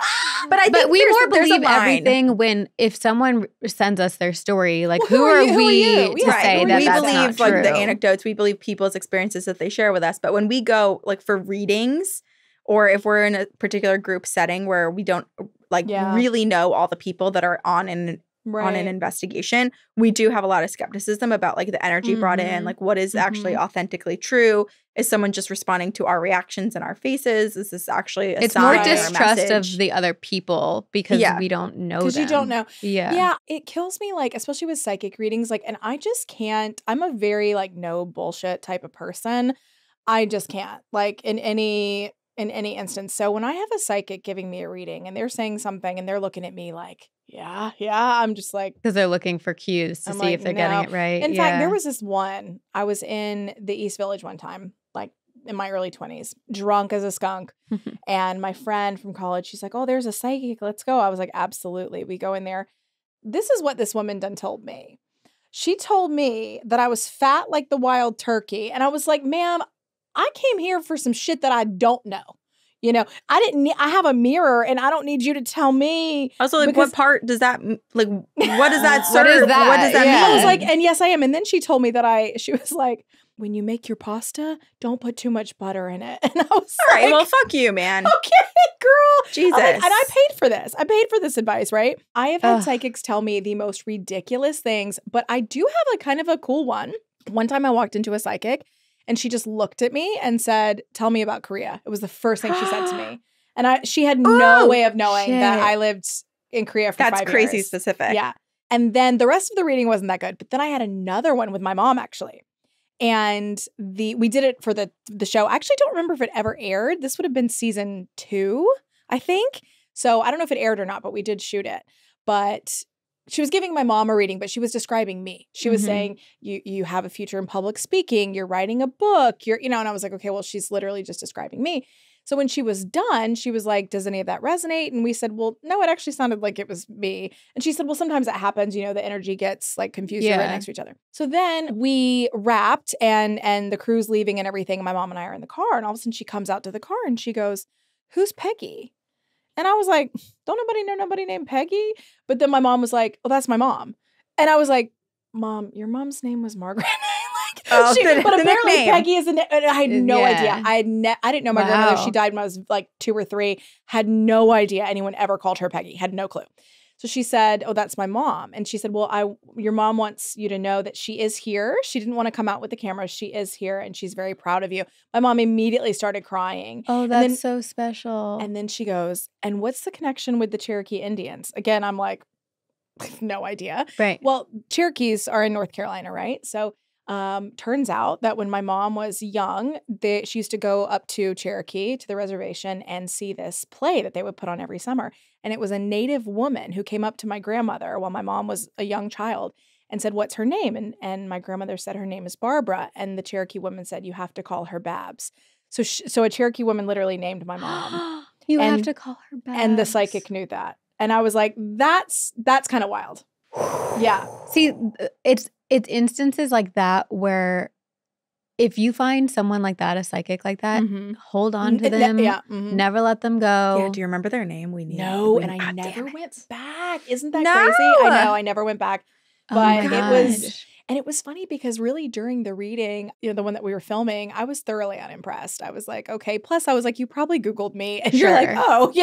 But I think we more believe everything when, if someone sends us their story, like who are we to say that that's believe not like true? the anecdotes, we believe people's experiences that they share with us. But when we go like for readings, or if we're in a particular group setting where we don't like really know all the people that are on an investigation, we do have a lot of skepticism about like the energy brought in, like what is actually authentically true. Is someone just responding to our reactions and our faces? Is this actually a It's sign more or a distrust message? of the other people because we don't know them. Because you don't know. Yeah, it kills me, like, especially with psychic readings, like, and I just can't. I'm a very like no bullshit type of person. I just can't, like, in any instance. So when I have a psychic giving me a reading and they're saying something and they're looking at me like, I'm just like, because they're looking for cues to see if they're getting it right. In fact, there was this one, I was in the East Village one time, like in my early 20s, drunk as a skunk. And my friend from college, she's like, oh, there's a psychic, let's go. I was like, absolutely. We go in there. This is what this woman done told me. She told me that I was fat like the wild turkey. And I was like, ma'am, I came here for some shit that I don't know. You know, I have a mirror and I don't need you to tell me. Also, like, what part does that, like, what does that serve? What is that? What does that mean? I was like, and yes, I am. And then she told me that she was like, when you make your pasta, don't put too much butter in it. And I was all right, well, fuck you, man. Okay, girl. Jesus. Like, and I paid for this. I paid for this advice, right? I have had psychics tell me the most ridiculous things, but I do have a kind of a cool one. One time I walked into a psychic and she just looked at me and said, tell me about Korea. It was the first thing she said to me. And she had no way of knowing that I lived in Korea for 5 years. That's crazy specific. Yeah. And then the rest of the reading wasn't that good. But then I had another one with my mom, actually. And we did it for the show. I actually don't remember if it ever aired. This would have been season 2, I think. So I don't know if it aired or not, but we did shoot it. But she was giving my mom a reading, but she was describing me. She was saying, you have a future in public speaking. You're writing a book. And I was like, okay, well, she's literally just describing me. So when she was done, she was like, does any of that resonate? And we said, well, no, it actually sounded like it was me. And she said, well, sometimes that happens. The energy gets like confused. You're right next to each other. So then we wrapped and the crew's leaving and everything. And my mom and I are in the car. And all of a sudden she comes out to the car and she goes, who's Peggy? And I was like, don't nobody know nobody named Peggy? But then my mom was like, oh, that's my mom. And I was like, Mom, your mom's name was Margaret. But apparently Peggy is I had no idea. I didn't know my grandmother. She died when I was like 2 or 3. Had no idea anyone ever called her Peggy. Had no clue. So she said, oh, that's my mom. And she said, well, your mom wants you to know that she is here. She didn't want to come out with the camera. She is here and she's very proud of you. My mom immediately started crying. Oh, that's so special. And then she goes, and what's the connection with the Cherokee Indians? Again, I'm like, no idea. Right. Well, Cherokees are in North Carolina, right? So turns out that when my mom was young, she used to go up to Cherokee, to the reservation, and see this play that they would put on every summer. And it was a Native woman who came up to my grandmother while my mom was a young child and said, what's her name? And my grandmother said her name is Barbara. And the Cherokee woman said, you have to call her Babs. So a Cherokee woman literally named my mom. You have to call her Babs. And the psychic knew that. And I was like, that's kind of wild. Yeah. See, it's instances like that where if you find someone like that, a psychic like that, hold on to them. Never let them go. Yeah. Do you remember their name? I never went back. Isn't that crazy? I know. I never went back. But it was funny because really during the reading, the one that we were filming, I was thoroughly unimpressed. I was like, okay. Plus I was like, you probably Googled me and you're like, oh, so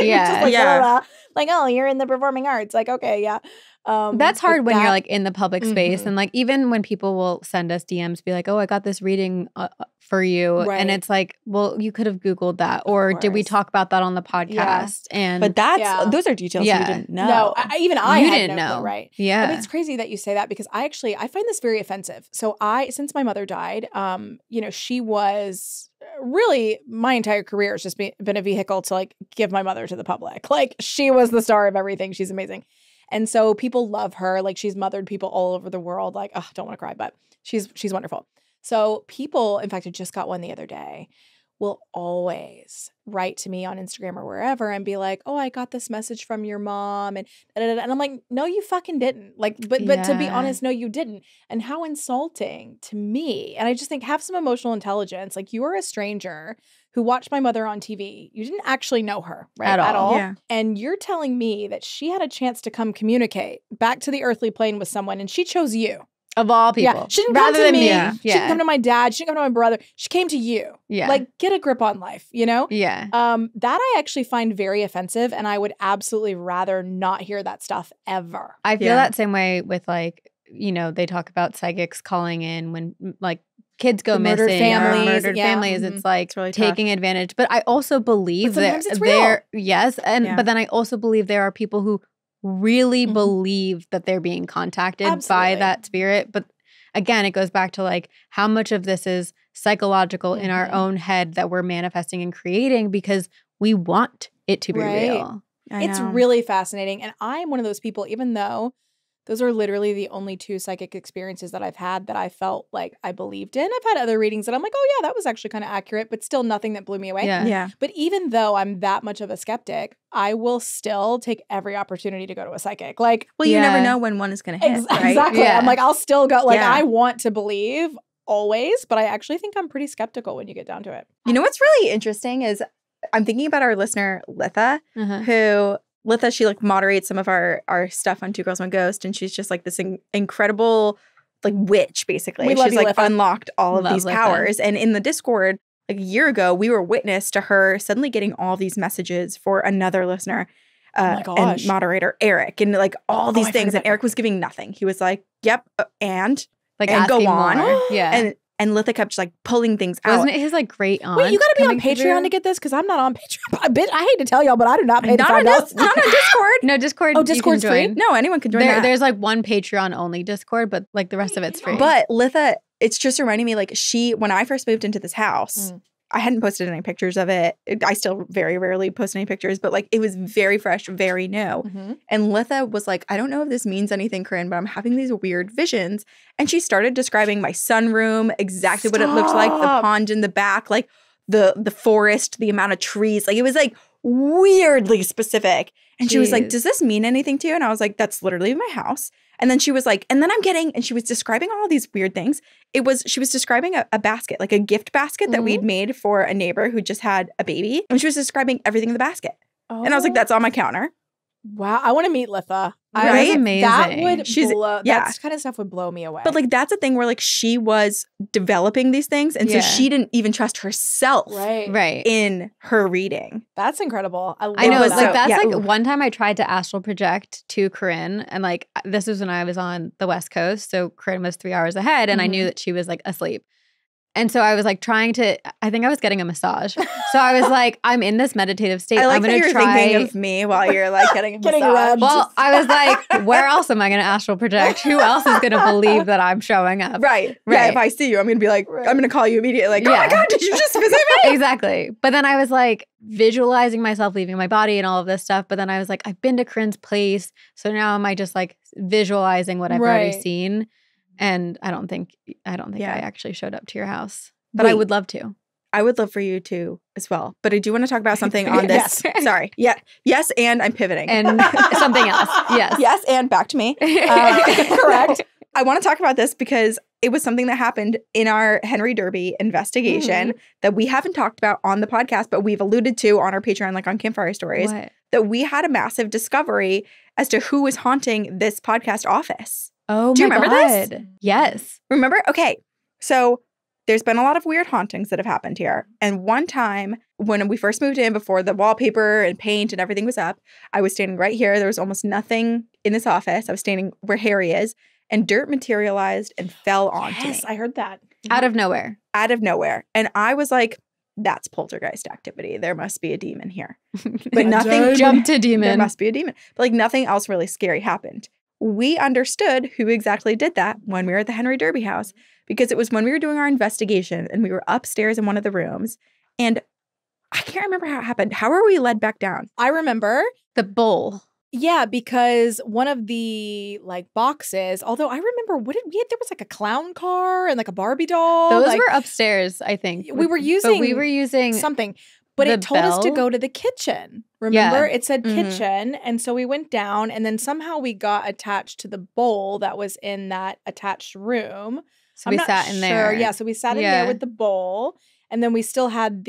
you're just like, blah, blah, blah. Like, oh, you're in the performing arts. Like, okay, yeah. That's hard when you're like in the public space. And like, even when people will send us DMs, be like, oh, I got this reading for you. Right. And it's like, well, you could have Googled that. Or did we talk about that on the podcast? Yeah. But those are details you didn't know. No, I didn't know. Clue, right. Yeah. I mean, it's crazy that you say that because I find this very offensive. So since my mother died, she was really my entire career has just been a vehicle to like give my mother to the public. Like she was the star of everything. She's amazing. And so people love her. Like she's mothered people all over the world. Like, oh, don't want to cry, but she's wonderful. So people, in fact, I just got one the other day, will always write to me on Instagram or wherever and be like, oh, I got this message from your mom. And I'm like, no, you fucking didn't. Like, but to be honest, no, you didn't. And how insulting to me. And I just think have some emotional intelligence. Like you are a stranger who watched my mother on TV. You didn't actually know her, right? At all. Yeah. And you're telling me that she had a chance to come communicate back to the earthly plane with someone and she chose you. Of all people. Yeah. She didn't come to me. Yeah. She didn't come to my dad. She didn't come to my brother. She came to you. Yeah. Like, get a grip on life, Yeah. That I actually find very offensive and I would absolutely rather not hear that stuff ever. I feel that same way with like, they talk about psychics calling in when like kids go missing murdered families. It's like it's really taking advantage. But I also believe that there, but then I also believe there are people who really believe that they're being contacted by that spirit. But again, it goes back to like how much of this is psychological in our own head that we're manifesting and creating because we want it to be real. It's really fascinating. And I'm one of those people, even though those are literally the only 2 psychic experiences that I've had that I felt like I believed in. I've had other readings that I'm like, oh yeah, that was actually kind of accurate, but still nothing that blew me away. Yeah. But even though I'm that much of a skeptic, I will still take every opportunity to go to a psychic. Like, well, you never know when one is going to hit. Right? Exactly. Yeah. I'm like, I'll still go. Like, I want to believe always, but I actually think I'm pretty skeptical when you get down to it. You know what's really interesting is I'm thinking about our listener, Litha, who... Litha, she like moderates some of our stuff on Two Girls, One Ghost, and she's just like this incredible like witch, basically. She's like Litha. Unlocked all of these powers. And in the Discord, like a year ago, we were witness to her suddenly getting all these messages for another listener and moderator, Eric, and like all these things. And Eric was giving nothing. He was like, yep, and like and go on. Yeah. And Litha kept just like pulling things out. Wasn't it his like great aunt? Wait, you got to be on coming Patreon through? to get this because I'm not on Patreon. Bitch, I hate to tell y'all, but I do not pay the Not $5. on Discord. No, Discord. Oh, you can Discord's free? join. No, anyone can join that. There's like one Patreon only Discord, but like the rest of it's free. But Litha, it's just reminding me like when I first moved into this house, I hadn't posted any pictures of it. I still very rarely post any pictures, but like it was very fresh, very new. Mm-hmm. And Litha was like, I don't know if this means anything, Corinne, but I'm having these weird visions. And she started describing my sunroom, exactly what it looked like, the pond in the back, like the forest, the amount of trees. Like it was like weirdly specific. And she was like, does this mean anything to you? And I was like, that's literally my house. And then she was like, and then and she was describing all these weird things. She was describing a basket, like a gift basket that we'd made for a neighbor who just had a baby. And she was describing everything in the basket. Oh. And I was like, that's on my counter. Wow. I want to meet Litha. Right? That's amazing. That would blow, yeah. that kind of stuff would blow me away. But like that's a thing where like she was developing these things. And so she didn't even trust herself right. in her reading. That's incredible. I know. love Like that. that's like one time I tried to astral project to Corinne. And like this was when I was on the West Coast. So Corinne was 3 hours ahead. And I knew that she was like asleep. And so I was like I think I was getting a massage. So I was like, I'm in this meditative state. I like I'm that going to you're try. thinking of me while you're like getting a Getting massage. rubbed. Well, I was like, where else am I going to astral project? Who else is going to believe that I'm showing up? Right. Yeah, if I see you, I'm going to be like, I'm going to call you immediately like, oh my God, did you just visit me? Exactly. But then I was like visualizing myself leaving my body and all of this stuff. But then I was like, I've been to Corinne's place. So now am I just like visualizing what I've already seen? And I don't think I actually showed up to your house. But I would love to. I would love for you to as well. But I do want to talk about something on this. Sorry. Yeah. Yes, and I'm pivoting. And something else. Yes. Yes, and back to me. Correct. I want to talk about this because it was something that happened in our Henry Derby investigation that we haven't talked about on the podcast, but we've alluded to on our Patreon, like on Campfire Stories, that we had a massive discovery as to who was haunting this podcast office. Oh, do you my remember God. this? Yes. Remember? Okay. So there's been a lot of weird hauntings that have happened here. And one time when we first moved in, before the wallpaper and paint and everything was up, I was standing right here. There was almost nothing in this office. I was standing where Harry is, and dirt materialized and fell onto me. Yes, I heard that. Out of nowhere. Out of nowhere. And I was like, that's poltergeist activity. There must be a demon here. But nothing jumped to demon. There must be a demon. But like nothing else really scary happened. We understood who exactly did that when we were at the Henry Derby house, because it was when we were doing our investigation and we were upstairs in one of the rooms. And I can't remember how it happened. How were we led back down? I remember. The bowl. Yeah, because one of the like boxes, although I remember there was like a clown car and like a Barbie doll. Those like, were upstairs, I think. We were using something. But it told us to go to the kitchen. Remember? Yeah. It said kitchen. And so we went down and then somehow we got attached to the bowl that was in that attached room. So we sat in there. Yeah, so we sat in there with the bowl. And then we still had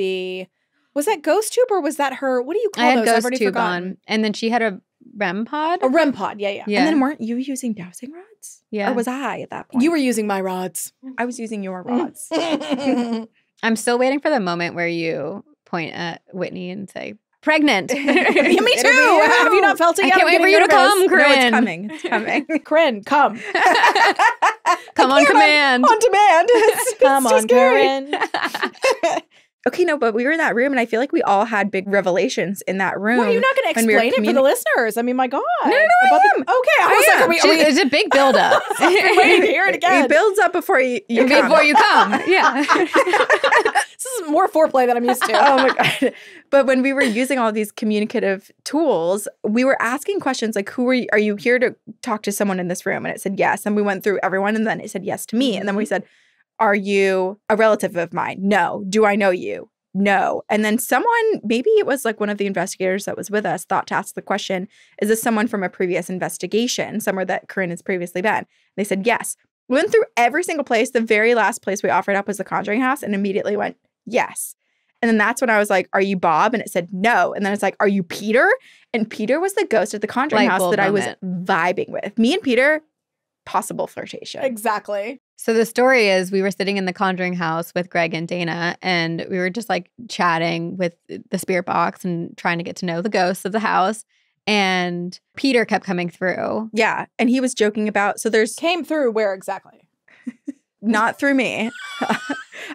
was that ghost tube or was that her? What do you call those? I had I've ghost already tube forgotten. on. And then she had a REM pod. A REM pod, yeah. And then weren't you using dowsing rods? Yeah. Or was I at that point? You were using my rods. I was using your rods. I'm still waiting for the moment where you point at Whitney and say, pregnant. Me too. Have you not felt it yet? I can't wait for you to come, Corinne. No, it's coming. It's coming. Corinne, come. Come on command. On demand. Come on, Corinne. Okay, no, but we were in that room and I feel like we all had big revelations in that room. Well, you're not going to explain it for the listeners. I mean, my God. No, I am. Okay, I was like, it's a big buildup. I've been waiting to hear it again. It builds up before you come. Before you come, yeah. This is more foreplay than I'm used to. Oh my God. But when we were using all these communicative tools, we were asking questions like, are you here to talk to someone in this room? And it said yes. And we went through everyone and then it said yes to me. And then we said, are you a relative of mine? No. Do I know you? No. And then someone, maybe it was like one of the investigators that was with us, thought to ask the question, is this someone from a previous investigation, somewhere that Corinne has previously been? They said yes. We went through every single place. The very last place we offered up was the Conjuring House and immediately went, yes. And then that's when I was like, are you Bob? And it said no. And then it's like, are you Peter? And Peter was the ghost at the Conjuring House that I was vibing with. Me and Peter, possible flirtation. Exactly. So the story is we were sitting in the Conjuring House with Greg and Dana, and we were just like chatting with the spirit box and trying to get to know the ghosts of the house. And Peter kept coming through. Yeah. And he was joking about, Came through where exactly? not through me.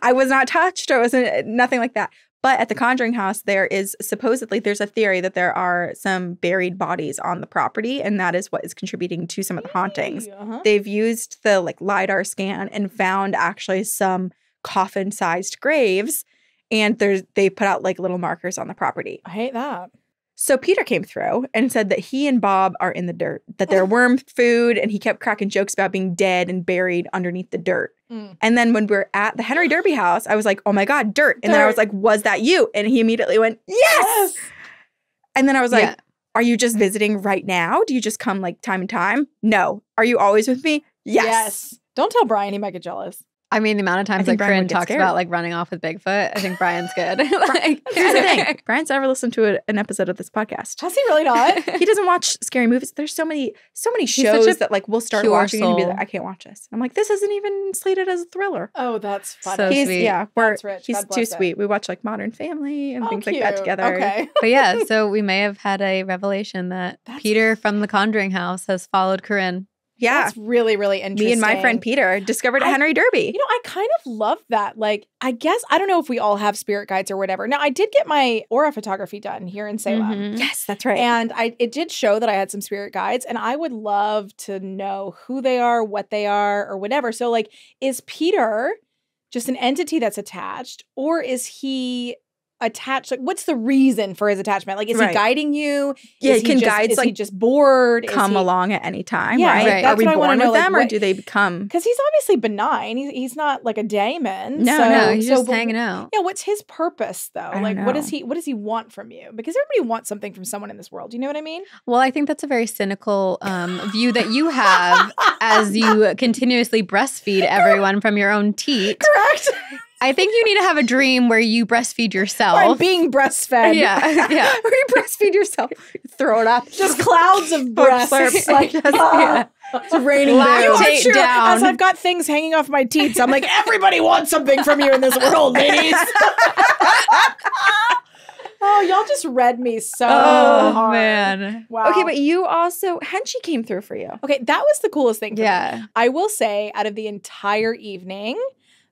I was not touched. Or wasn't nothing like that. But at the Conjuring House, there's a theory that there are some buried bodies on the property, and that is what is contributing to some of the hauntings. They've used the LiDAR scan and found actually some coffin-sized graves, and they put out little markers on the property. I hate that. So Peter came through and said that he and Bob are in the dirt, that they're worm food, and he kept cracking jokes about being dead and buried underneath the dirt. And then when we're at the Henry Derby house, I was like, oh my God, dirt. And then I was like, was that you? And he immediately went, yes! And then I was like, are you just visiting right now? Do you just come time and time? No. Are you always with me? Yes. Don't tell Brian, he might get jealous. I mean, the amount of times Corinne talks about running off with Bigfoot, I think Brian's good. Here's the thing. Brian's never listened to an episode of this podcast. Has he really not? He doesn't watch scary movies. There's so many shows that we'll start watching and be like, I can't watch this. I'm like, this isn't even slated as a thriller. Oh, that's funny. So sweet. Yeah, that's rich. He's too sweet. We watch Modern Family and things like that together. Okay. But yeah, so we may have had a revelation that Peter from the Conjuring House has followed Corinne. Yeah. That's really, really interesting. Me and my friend Peter discovered a Henry Derby. I kind of love that. I guess, I don't know if we all have spirit guides or whatever. Now, I did get my aura photography done here in Salem. Yes, that's right. And it did show that I had some spirit guides, and I would love to know who they are, what they are, or whatever. So, is Peter just an entity that's attached, or is he attached? What's the reason for his attachment? Is he guiding you? Yeah, he can guide. Is he just bored? Come along at any time, Yeah, right? That's Are we what I born wanna with know, them, or do they become? Because he's obviously benign. He's not like a daemon. No, he's just hanging out. Yeah, what's his purpose though? I don't know. What does he want from you? Because everybody wants something from someone in this world. You know what I mean? Well, I think that's a very cynical view that you have as you continuously breastfeed everyone from your own teat. Correct. I think you need to have a dream where you breastfeed yourself. I'm being breastfed. Yeah. Where you breastfeed yourself, throw it up, just clouds of breasts. It's raining Lactate down. down. As I've got things hanging off my teats, I'm like, everybody wants something from you in this world, ladies. Oh, y'all just read me so hard. Man. Wow. Okay, but you also, Henchie came through for you. Okay, that was the coolest thing for me. Yeah. I will say, out of the entire evening,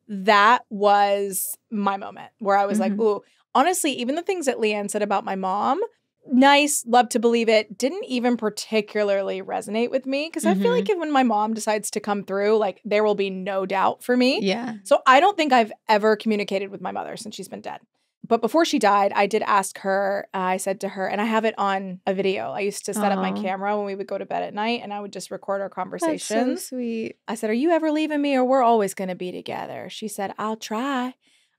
that was my moment where I was like, ooh, honestly, even the things that Leanne said about my mom, nice, love to believe it, didn't even particularly resonate with me. Because I feel like when my mom decides to come through, there will be no doubt for me. Yeah. So I don't think I've ever communicated with my mother since she's been dead. But before she died, I did ask her, I said to her, and I have it on a video. I used to set up my camera when we would go to bed at night, and I would just record our conversations. That's so sweet. I said, are you ever leaving me, or we're always going to be together? She said, I'll try.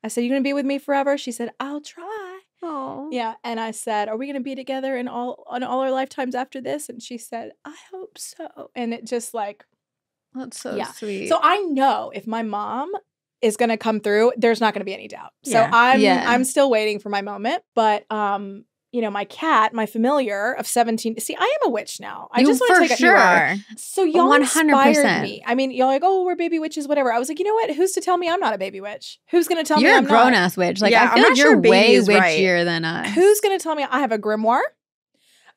I said, you going to be with me forever? She said, I'll try. Oh. Yeah. And I said, are we going to be together in all our lifetimes after this? And she said, I hope so. And it just that's so sweet. So I know if my mom is going to come through, there's not going to be any doubt. So Yeah. I'm still waiting for my moment. But, my cat, my familiar of 17, see, I am a witch now. I just want to take sure. So y'all 100%. inspired me. I mean, y'all we're baby witches, whatever. I was like, you know what? Who's to tell me I'm not a baby witch? Who's going to tell me You're I'm a grown-ass witch. I feel like you're way witchier than us. Who's going to tell me I have a grimoire?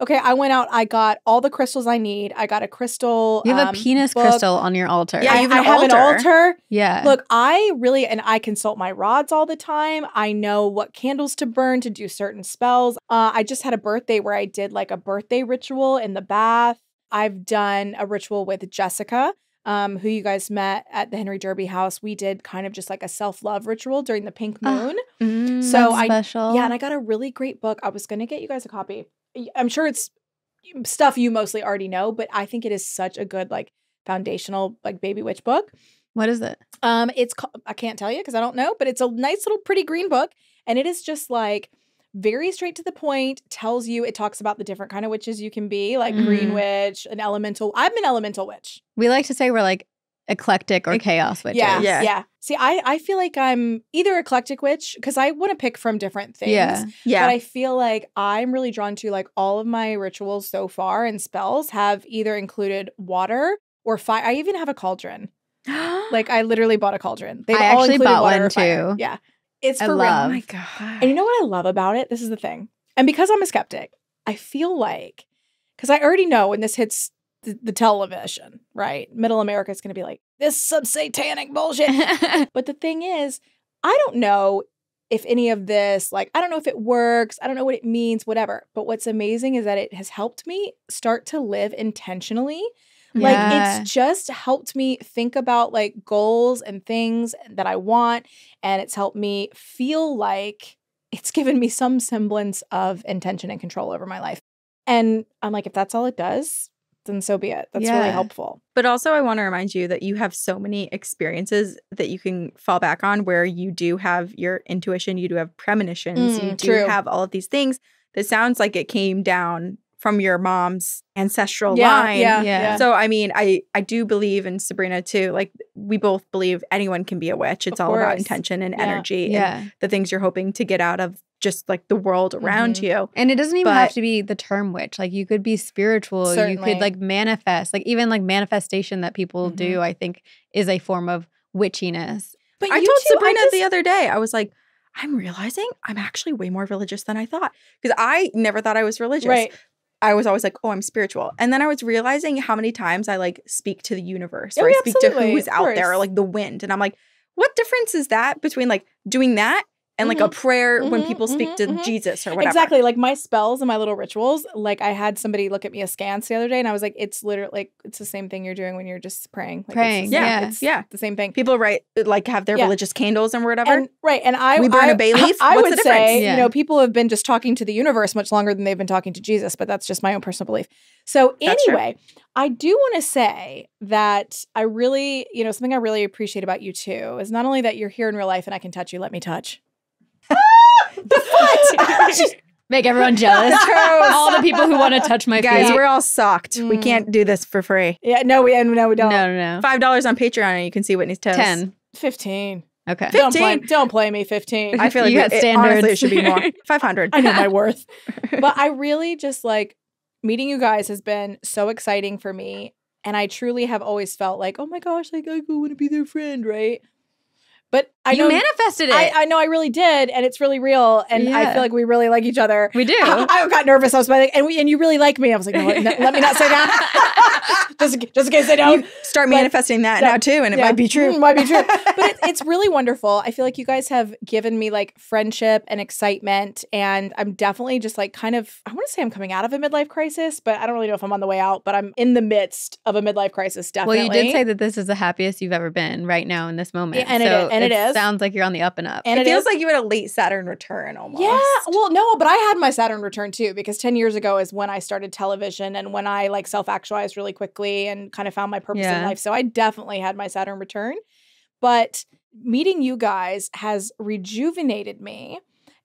Okay, I went out. I got all the crystals I need. I got a crystal. You have a penis book. crystal on your altar. Yeah, I have an altar. Yeah. Look, I consult my rods all the time. I know what candles to burn to do certain spells. I just had a birthday where I did a birthday ritual in the bath. I've done a ritual with Jessica, who you guys met at the Henry Derby house. We did kind of just a self-love ritual during the pink moon. So special. Yeah, and I got a really great book. I was going to get you guys a copy. I'm sure it's stuff you mostly already know, but I think it is such a good foundational baby witch book. What is it? It's I can't tell you because I don't know, but it's a nice little pretty green book, and it is just very straight to the point. It talks about the different kind of witches you can be, green witch, an elemental. I'm an elemental witch. We like to say we're eclectic or chaos witches. Yeah. See, I feel like I'm either eclectic witch because I want to pick from different things. Yeah. But I feel like I'm really drawn to all of my rituals so far and spells have either included water or fire. I even have a cauldron. I literally bought a cauldron. They've I all actually included bought water one or fire. too. Yeah. It's for real. Oh my God. And you know what I love about it? This is the thing. And because I'm a skeptic, I feel because I already know when this hits the television, right? Middle America is going to be like, this is some satanic bullshit. But the thing is, I don't know if any of this, like, I don't know if it works. I don't know what it means, whatever. But what's amazing is that it has helped me start to live intentionally. Like, it's just helped me think about like goals and things that I want. And it's helped me feel like it's given me some semblance of intention and control over my life. And I'm like, if that's all it does, then so be it. That's really helpful. But also, I want to remind you that you have so many experiences that you can fall back on where you do have your intuition, you do have premonitions, you do have all of these things that sounds like it came down from your mom's ancestral line. Yeah. So, I mean, I do believe in Sabrina too. Like, we both believe anyone can be a witch. It's all about intention and energy and the things you're hoping to get out of just like the world around you. And it doesn't even have to be the term witch. Like, you could be spiritual. Certainly. You could like manifest. Like, even like manifestation that people do, I think, is a form of witchiness. But I told Sabrina the other day, I was like, I'm realizing I'm actually way more religious than I thought. Because I never thought I was religious. Right. I was always like, oh, I'm spiritual. And then I was realizing how many times I like speak to the universe or I speak to who's out there, or like the wind. And I'm like, what difference is that between like doing that and like a prayer when people speak to Jesus or whatever? Exactly. Like my spells and my little rituals. Like I had somebody look at me askance the other day and I was like, it's literally like, it's the same thing you're doing when you're just praying. Like, It's the same thing. People have their religious candles and whatever. And we burn a bay leaf. I What's would the difference? say, you know, people have been just talking to the universe much longer than they've been talking to Jesus, but that's just my own personal belief. So anyway, I do want to say that I really, you know, something I really appreciate about you too is not only that you're here in real life and I can touch you, let me touch. What? Make everyone jealous. All the people who want to touch my Guys, feet. we're all socked. We can't do this for free. Yeah, no, we don't. No. $5 on Patreon and you can see Whitney's toes. 10. 15. Okay. 15. Don't play me. 15. I feel like You got standards. Honestly, it should be more. 500. I know my worth. But I really just like meeting you guys has been so exciting for me. And I truly have always felt like, oh my gosh, like I want to be their friend, right? But I know you manifested it. I know I really did, and it's really real. And I feel like we really like each other. We do. I got nervous. I was like, and you really like me. I was like, no, let me not say that. just in case they don't. You start manifesting that now too, and it might be true. Might be true. But it's really wonderful. I feel like you guys have given me like friendship and excitement, and I'm definitely just like kind of, I want to say I'm coming out of a midlife crisis, but I don't really know if I'm on the way out, but I'm in the midst of a midlife crisis, definitely. Well, you did say that this is the happiest you've ever been right now in this moment. Yeah, and it is. Sounds like you're on the up and up. And it feels like you had a late Saturn return almost. Yeah. Well, no, but I had my Saturn return too, because 10 years ago is when I started television and when I like self-actualized really quickly and kind of found my purpose in life. So I definitely had my Saturn return. But meeting you guys has rejuvenated me.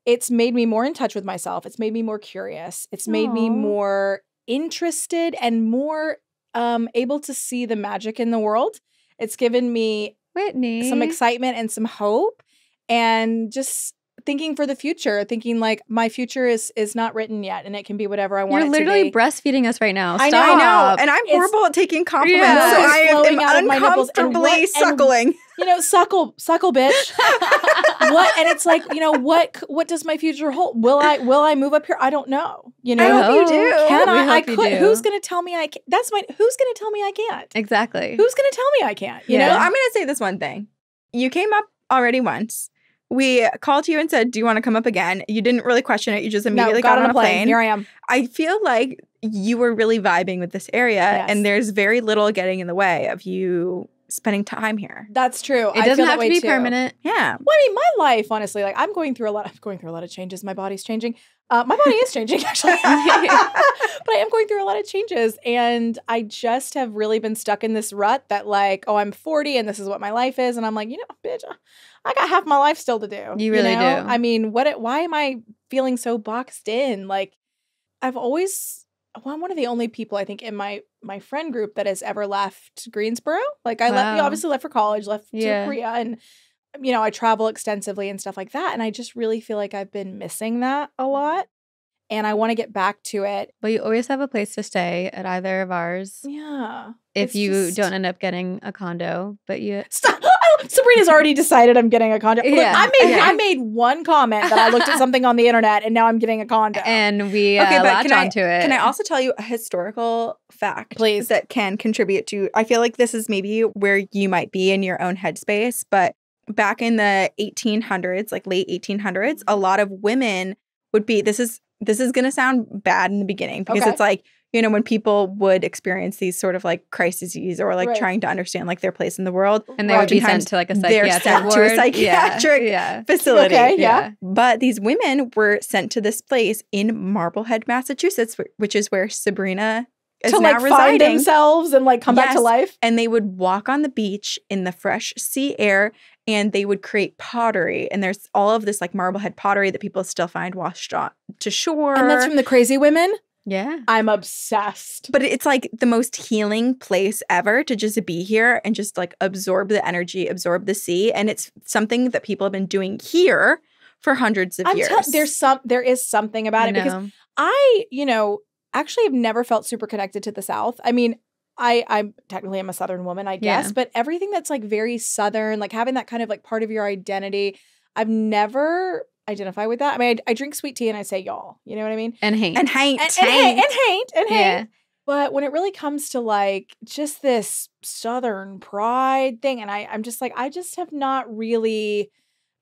It's made me more in touch with myself. It's made me more curious. It's made me more interested and more able to see the magic in the world. It's given me Whitney, some excitement and some hope, and just thinking for the future, thinking like my future is not written yet and it can be whatever I want it to be. You're literally breastfeeding us right now. I know. And I'm horrible at taking compliments. Yeah. So I flowing am out of my nipples uncomfortably suckling. You know, suckle, bitch. What? And it's like, you know, what does my future hold? Will I move up here? I don't know. You know, I hope you do. Can We I hope you could. do. Who's going to tell me I can't? Who's going to tell me I can't? Exactly. Who's going to tell me I can't? You Well, know? I'm going to say this one thing. You came up already once. We called you and said, do you want to come up again? You didn't really question it. You just immediately got on a plane. Here I am. I feel like you were really vibing with this area, and there's very little getting in the way of you spending time here. That's true. It doesn't have to be permanent. Yeah. Well, I mean, my life, honestly, like I'm going through a lot of changes. My body's changing. My body is changing, actually. But I am going through a lot of changes. And I just have really been stuck in this rut that like, oh, I'm 40 and this is what my life is. And I'm like, you know, bitch, I got half my life still to do. You really do. I mean, why am I feeling so boxed in? Like, I'm one of the only people I think in my friend group that has ever left Greensboro. Like I obviously left for college, left to Korea, and you know, I travel extensively and stuff like that. And I just really feel like I've been missing that a lot. And I want to get back to it. But you always have a place to stay at either of ours. Yeah. If you don't end up getting a condo, but you... Stop! Sabrina's already decided I'm getting a condo. Look, Yeah. I made one comment that I looked at something on the internet and now I'm getting a condo. And we latch onto it. Can I also tell you a historical fact, please, that can contribute to? I feel like this is maybe where you might be in your own headspace, but back in the 1800s, like late 1800s, a lot of women would be. This is going to sound bad in the beginning because it's like, you know, when people would experience these sort of like crises or like trying to understand like their place in the world. And they would be sent to like a psychiatric facility. Okay, yeah. But these women were sent to this place in Marblehead, Massachusetts, which is where Sabrina is to now like residing. Find themselves and like come back to life. And they would walk on the beach in the fresh sea air and they would create pottery. And there's all of this like Marblehead pottery that people still find washed on to shore. And that's from the Crazy Women? Yeah. I'm obsessed. But it's like the most healing place ever to just be here and just like absorb the energy, absorb the sea. And it's something that people have been doing here for hundreds of years. There is something about it because I, you know, actually have never felt super connected to the South. I mean, I technically am a Southern woman, I guess, but everything that's like very Southern, like having that kind of like part of your identity, I've never identify with that. I mean, I drink sweet tea and I say y'all. You know what I mean? And haint. Yeah. But when it really comes to like just this Southern pride thing, and I'm just like, I just have not really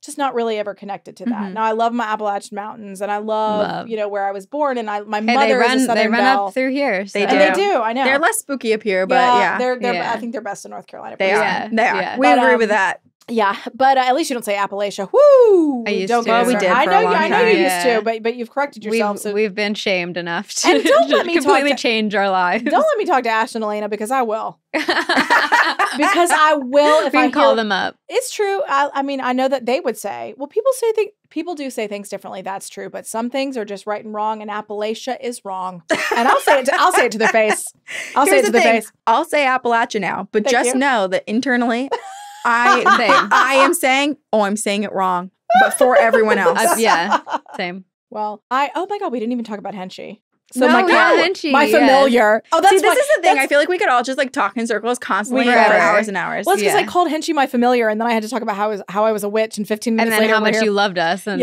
ever connected to that. Now I love my Appalachian Mountains and I love. You know, where I was born and my mother is a Southern They run belle. up through here. So. They do. And they do, I know. They're less spooky up here, but I think they're best in North Carolina. They are. They are. We agree with that. Yeah, but at least you don't say Appalachia. Woo! I used don't to. Well, we did. I know. I know you used to, but you've corrected yourself. We've been shamed enough to and don't let me completely change our lives. Don't let me talk to Ash and Elena because I will. Because I will if we can call them up. It's true. I mean, I know that they would say, well, people do say things differently. That's true, but some things are just right and wrong, and Appalachia is wrong. And I'll say it to their face. I'll say it to their face. I'll say Appalachia now, but just know that internally. I'm saying it wrong, but for everyone else. Same. Well, oh my God, we didn't even talk about Henchie. So Henchie, my familiar. Oh, this is the thing. I feel like we could all just like talk in circles constantly for hours and hours. Well, it's because I called Henchie my familiar, and then I had to talk about how I was a witch, and 15 minutes later, how much you loved us. And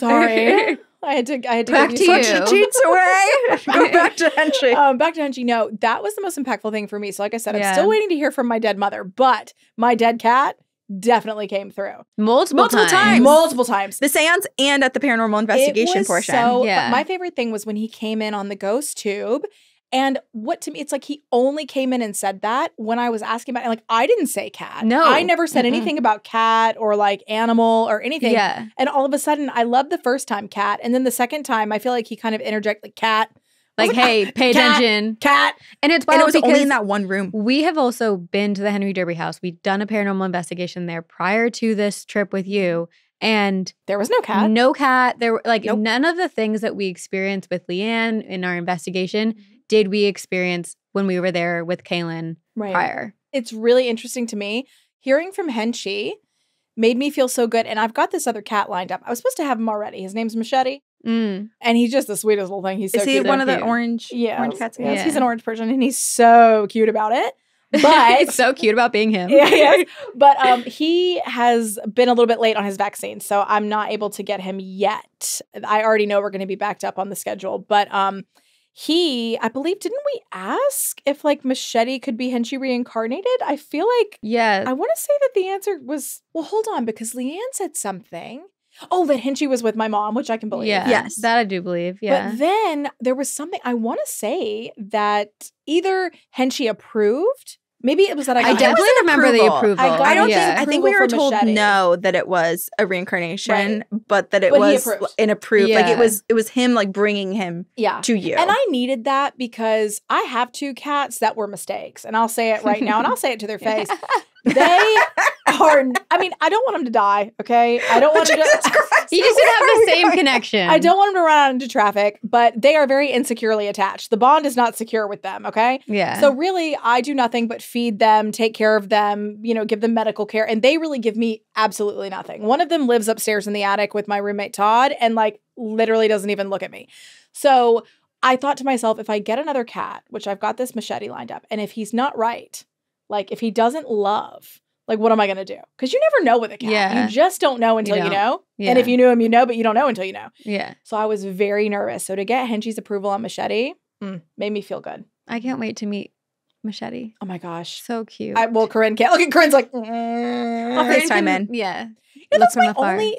sorry. I had to back to you. Cheats away. Go back to Henchie. Back to Henchie. No, that was the most impactful thing for me. So like I said, I'm still waiting to hear from my dead mother, but my dead cat definitely came through. Multiple times. Multiple times. The seance and at the paranormal investigation portion. But my favorite thing was when he came in on the ghost tube. And what to me, it's like he only came in and said that when I was asking about it. Like, I didn't say cat. No. I never said anything about cat or like animal or anything. Yeah. And all of a sudden, I loved the first time cat. And then the second time, I feel like he kind of interjected like cat. Like, hey, pay attention. Cat. And it's wild because only in that one room. We have also been to the Henry Derby house. We've done a paranormal investigation there prior to this trip with you. And there was no cat. No cat. There were like none of the things that we experienced with Leanne in our investigation did we experience when we were there with Kaylin prior. It's really interesting to me. Hearing from Henchie made me feel so good. And I've got this other cat lined up. I was supposed to have him already. His name's Machete. And he's just the sweetest little thing. He's so cute. Is he one of the orange cats? Yes, he's an orange Persian and he's so cute about it. But he's so cute about being him. Yes. But he has been a little bit late on his vaccine, so I'm not able to get him yet. I already know we're going to be backed up on the schedule, but I believe, didn't we ask if like Machete could be Henchie reincarnated? I feel like, I want to say that the answer was, well, hold on, because Leanne said something. Oh, that Henchie was with my mom, which I can believe. Yeah, yes, that I do believe. Yeah. But then there was something, I want to say that either Henchie approved. Maybe it was that I definitely remember the approval. I think we were told no, that it was a reincarnation, but that it was an approved. Like it was him like bringing him to you. And I needed that because I have 2 cats that were mistakes. And I'll say it right now and I'll say it to their face. They are, I mean, I don't want them to die, okay? I don't want them to. You just didn't have the same connection. I don't want them to run out into traffic, but they are very insecurely attached. The bond is not secure with them, okay? Yeah. So really, I do nothing but feed them, take care of them, give them medical care, and they really give me absolutely nothing. One of them lives upstairs in the attic with my roommate Todd and like literally doesn't even look at me. So I thought to myself, if I get another cat, which I've got this Machete lined up, and if he's not right, like if he doesn't love, Like, what am I going to do? Because you never know with a cat. Yeah. You just don't know until you know. Yeah. And if you knew him, you know, but you don't know until you know. Yeah. So I was very nervous. So to get Henchie's approval on Machete made me feel good. I can't wait to meet Machete. Oh my gosh. So cute. Well, Corinne can't. Look at Corinne's like, I'll FaceTime in. Yeah. You know, that's my only,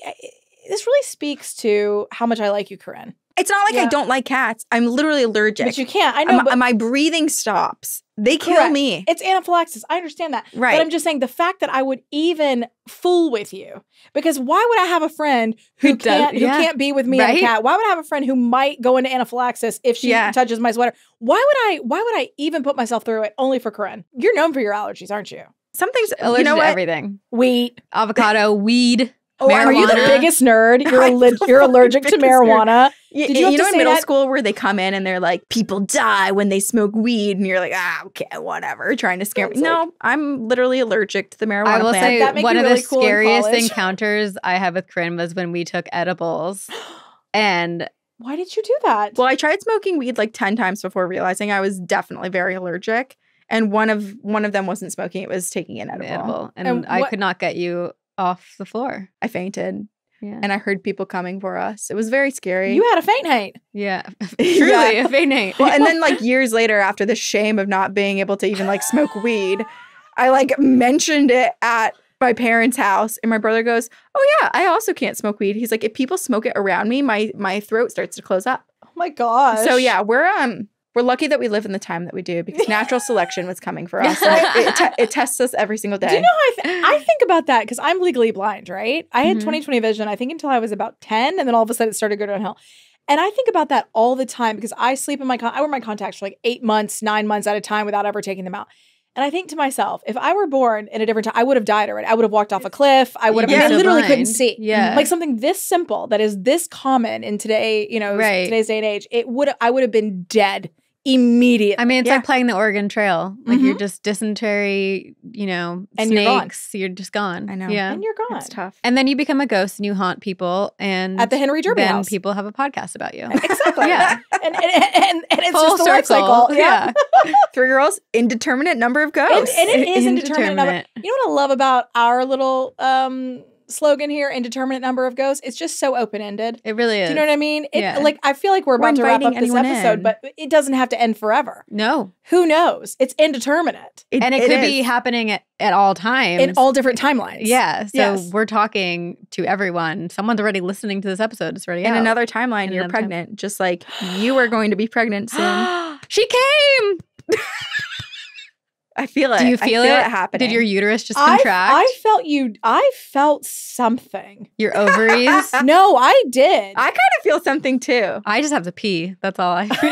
this really speaks to how much I like you, Corinne. It's not like I don't like cats. I'm literally allergic. But you can't. I know. My breathing stops. They kill me. It's anaphylaxis. I understand that. Right. But I'm just saying the fact that I would even fool with you. Because why would I have a friend who can't be with me and a cat? Why would I have a friend who might go into anaphylaxis if she touches my sweater? Why would I even put myself through it only for Corinne? You're known for your allergies, aren't you? Something's allergic to everything. Wheat. Avocado, weed. Oh, marijuana. Are you the biggest nerd? You're allergic to marijuana. Did you know in middle school where they come in and they're like, people die when they smoke weed, and you're like, okay, whatever, trying to scare me. No, I'm literally allergic to the marijuana I will plant. say one of the scariest encounters I had with Corinne was when we took edibles. And why did you do that? Well, I tried smoking weed like 10 times before realizing I was definitely very allergic. And one of them wasn't smoking; it was taking an edible. And I could not get you off the floor. I fainted. Yeah. And I heard people coming for us. It was very scary. You had a faint night. Yeah. Truly, a faint night. Well, and then like years later, after the shame of not being able to even like smoke weed, I like mentioned it at my parents' house. And my brother goes, oh yeah, I also can't smoke weed. He's like, if people smoke it around me, my throat starts to close up. Oh my gosh. So yeah, we're lucky that we live in the time that we do because natural selection was coming for us. And it tests us every single day. Do you know I think about that because I'm legally blind, right? I had 20/20 vision, I think, until I was about 10. And then all of a sudden it started to go downhill. And I think about that all the time because I sleep in I wear my contacts for like 8 months, 9 months at a time without ever taking them out. And I think to myself, if I were born in a different time, I would have died already. I would have walked off a cliff. I would have, I literally couldn't see. Yeah. Like something this simple that is this common in today, today's day and age, I would have been dead immediately. I mean, it's like playing the Oregon Trail. Like you're just dysentery, and snakes. You're just gone. I know. Yeah. And you're gone. It's tough. And then you become a ghost and you haunt people. And at the Henry Derby then house. people have a podcast about you. Exactly. Yeah. And it's full just a life circle. cycle. Yeah. 3 girls, indeterminate number of ghosts. And it is indeterminate number. You know what I love about our little slogan here, indeterminate number of ghosts? It's just so open-ended. It really is. Do you know what I mean? Like I feel like we're about to wrap up this episode, but it doesn't have to end forever. No. Who knows? It's indeterminate. And it could be happening at all times. In all different timelines. Yeah. So we're talking to everyone. Someone's already listening to this episode. It's already out. In another timeline, you're pregnant. Just like you are going to be pregnant soon. She came! I feel it. Do you feel it happening? Did your uterus just contract? I felt something. Your ovaries? No, I did. I kind of feel something too. I just have to pee. That's all I feel.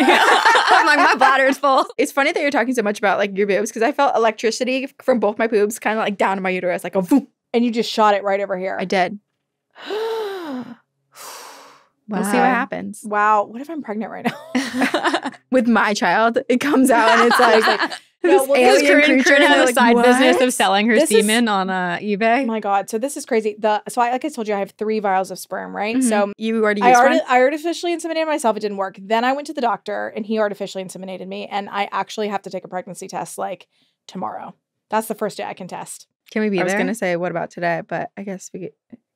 my bladder's full. It's funny that you're talking so much about like your boobs because I felt electricity from both my boobs kind of like down to my uterus, like a boom. And you just shot it right over here. I did. We'll see what happens. Wow. What if I'm pregnant right now? With my child, it comes out and it's like because Corinne has a side business of selling her semen on eBay. Oh my God. So this is crazy. So like I told you, I have 3 vials of sperm, right? Mm-hmm. So you already used one? I artificially inseminated myself. It didn't work. Then I went to the doctor and he artificially inseminated me. And I actually have to take a pregnancy test like tomorrow. That's the first day I can test. Can we be there? I was going to say, what about today? But I guess we could.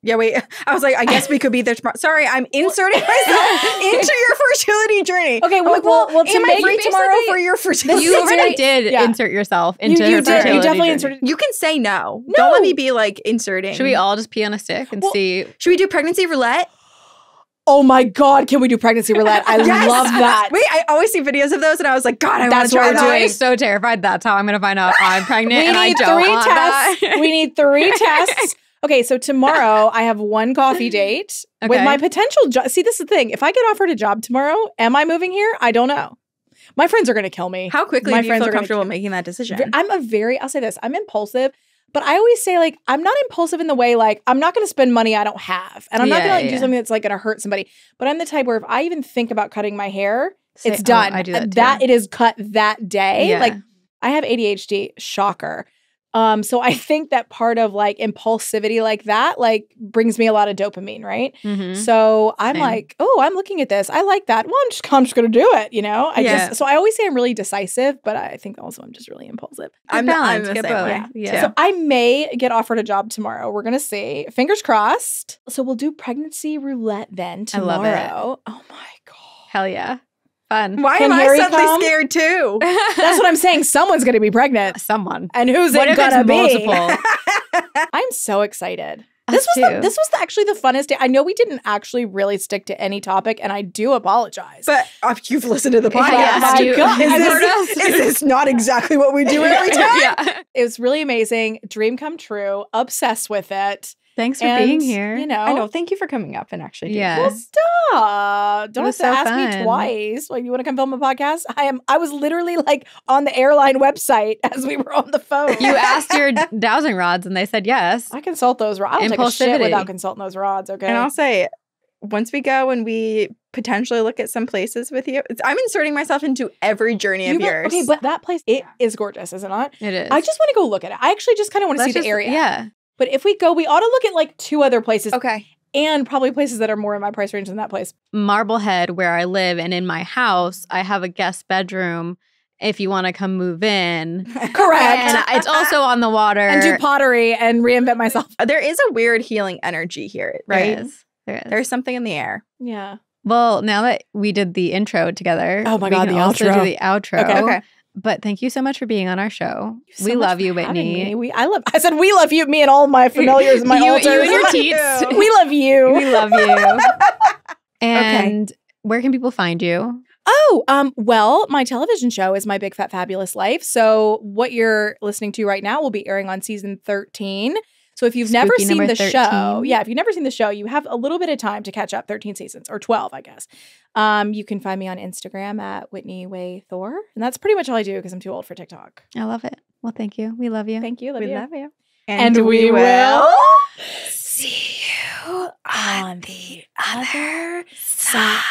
Yeah, wait. I was like, I guess we could be there tomorrow. Sorry, I'm inserting myself into your fertility journey. Okay, well, am I free tomorrow for your fertility? You already did insert yourself into her fertility You definitely journey. inserted. You can say no. Don't let me be like inserting. Should we all just pee on a stick and see? Should we do pregnancy roulette? Oh my God, can we do pregnancy roulette? I love that. Wait, I always see videos of those and I was like, God, I want to try that. I'm so terrified. That's how I'm going to find out I'm pregnant and I don't want that. We need 3 tests. Okay, so tomorrow I have 1 coffee date with my potential job. See, this is the thing. If I get offered a job tomorrow, am I moving here? I don't know. My friends are going to kill me. How quickly do you feel comfortable making that decision? I'll say this. I'm impulsive, but I always say like, I'm not impulsive in the way like, I'm not going to spend money I don't have. And I'm not going to do something that's like going to hurt somebody. But I'm the type where if I even think about cutting my hair, it's done. I do that too. It is cut that day. Yeah. Like I have ADHD. Shocker. So I think that part of like impulsivity like that, like brings me a lot of dopamine, right? So I'm like, oh, I'm looking at this. I like that. Well, I'm just going to do it, you know? So I always say I'm really decisive, but I think also I'm just really impulsive. I'm the same way. Yeah. So I may get offered a job tomorrow. We're going to see. Fingers crossed. So we'll do pregnancy roulette then tomorrow. I love it. Oh my God. Hell yeah. Fun. Why Can am I Harry suddenly come? scared too? That's what I'm saying. Someone's going to be pregnant. Someone. And who's What it if it's going to be? multiple? I'm so excited. Us too. This was actually the funnest day. I know we didn't actually really stick to any topic, and I do apologize. But you've listened to the podcast. Yes, my you- God. Is this not exactly what we do every time? Yeah. It was really amazing. Dream come true. Obsessed with it. Thanks for And, being here. You know. I know. Thank you for coming up and actually doing Yeah. Well, this. stop. Don't have was to so ask fun. me twice. Like, you want to come film a podcast? I was literally like on the airline website as we were on the phone. You asked your dowsing rods and they said yes. I consult those rods. I don't take a shit Impulsivity. without consulting those rods, okay? And I'll say, once we go and we potentially look at some places with you, I'm inserting myself into every journey of yours. Okay, but that place, it is gorgeous, is it not? It is. I just want to go look at it. I actually just kind of want to see Let's the area. Yeah. But if we go, we ought to look at like 2 other places. Okay. And probably places that are more in my price range than that place. Marblehead, where I live, and in my house, I have a guest bedroom if you want to come move in. Correct. And it's also on the water. And do pottery and reinvent myself. There is a weird healing energy here, right? There is. There's something in the air. Yeah. Well, now that we did the intro together, Oh my we God, can the also outro. do the outro. Okay. But thank you so much for being on our show. So We much love you, for having Whitney. me. I said we love you, me and all my familiars and my You altars. and your love teats. you. We love you. We love you. And where can people find you? Oh, well, my television show is My Big Fat Fabulous Life. So what you're listening to right now will be airing on season 13. So if you've never Spooky seen number the show, 13. if you've never seen the show, you have a little bit of time to catch up. 13 seasons or 12, I guess. You can find me on Instagram at Whitney Way Thore. And that's pretty much all I do because I'm too old for TikTok. I love it. Well, thank you. We love you. Thank you. Love We you. love you. And we will see you on the other side.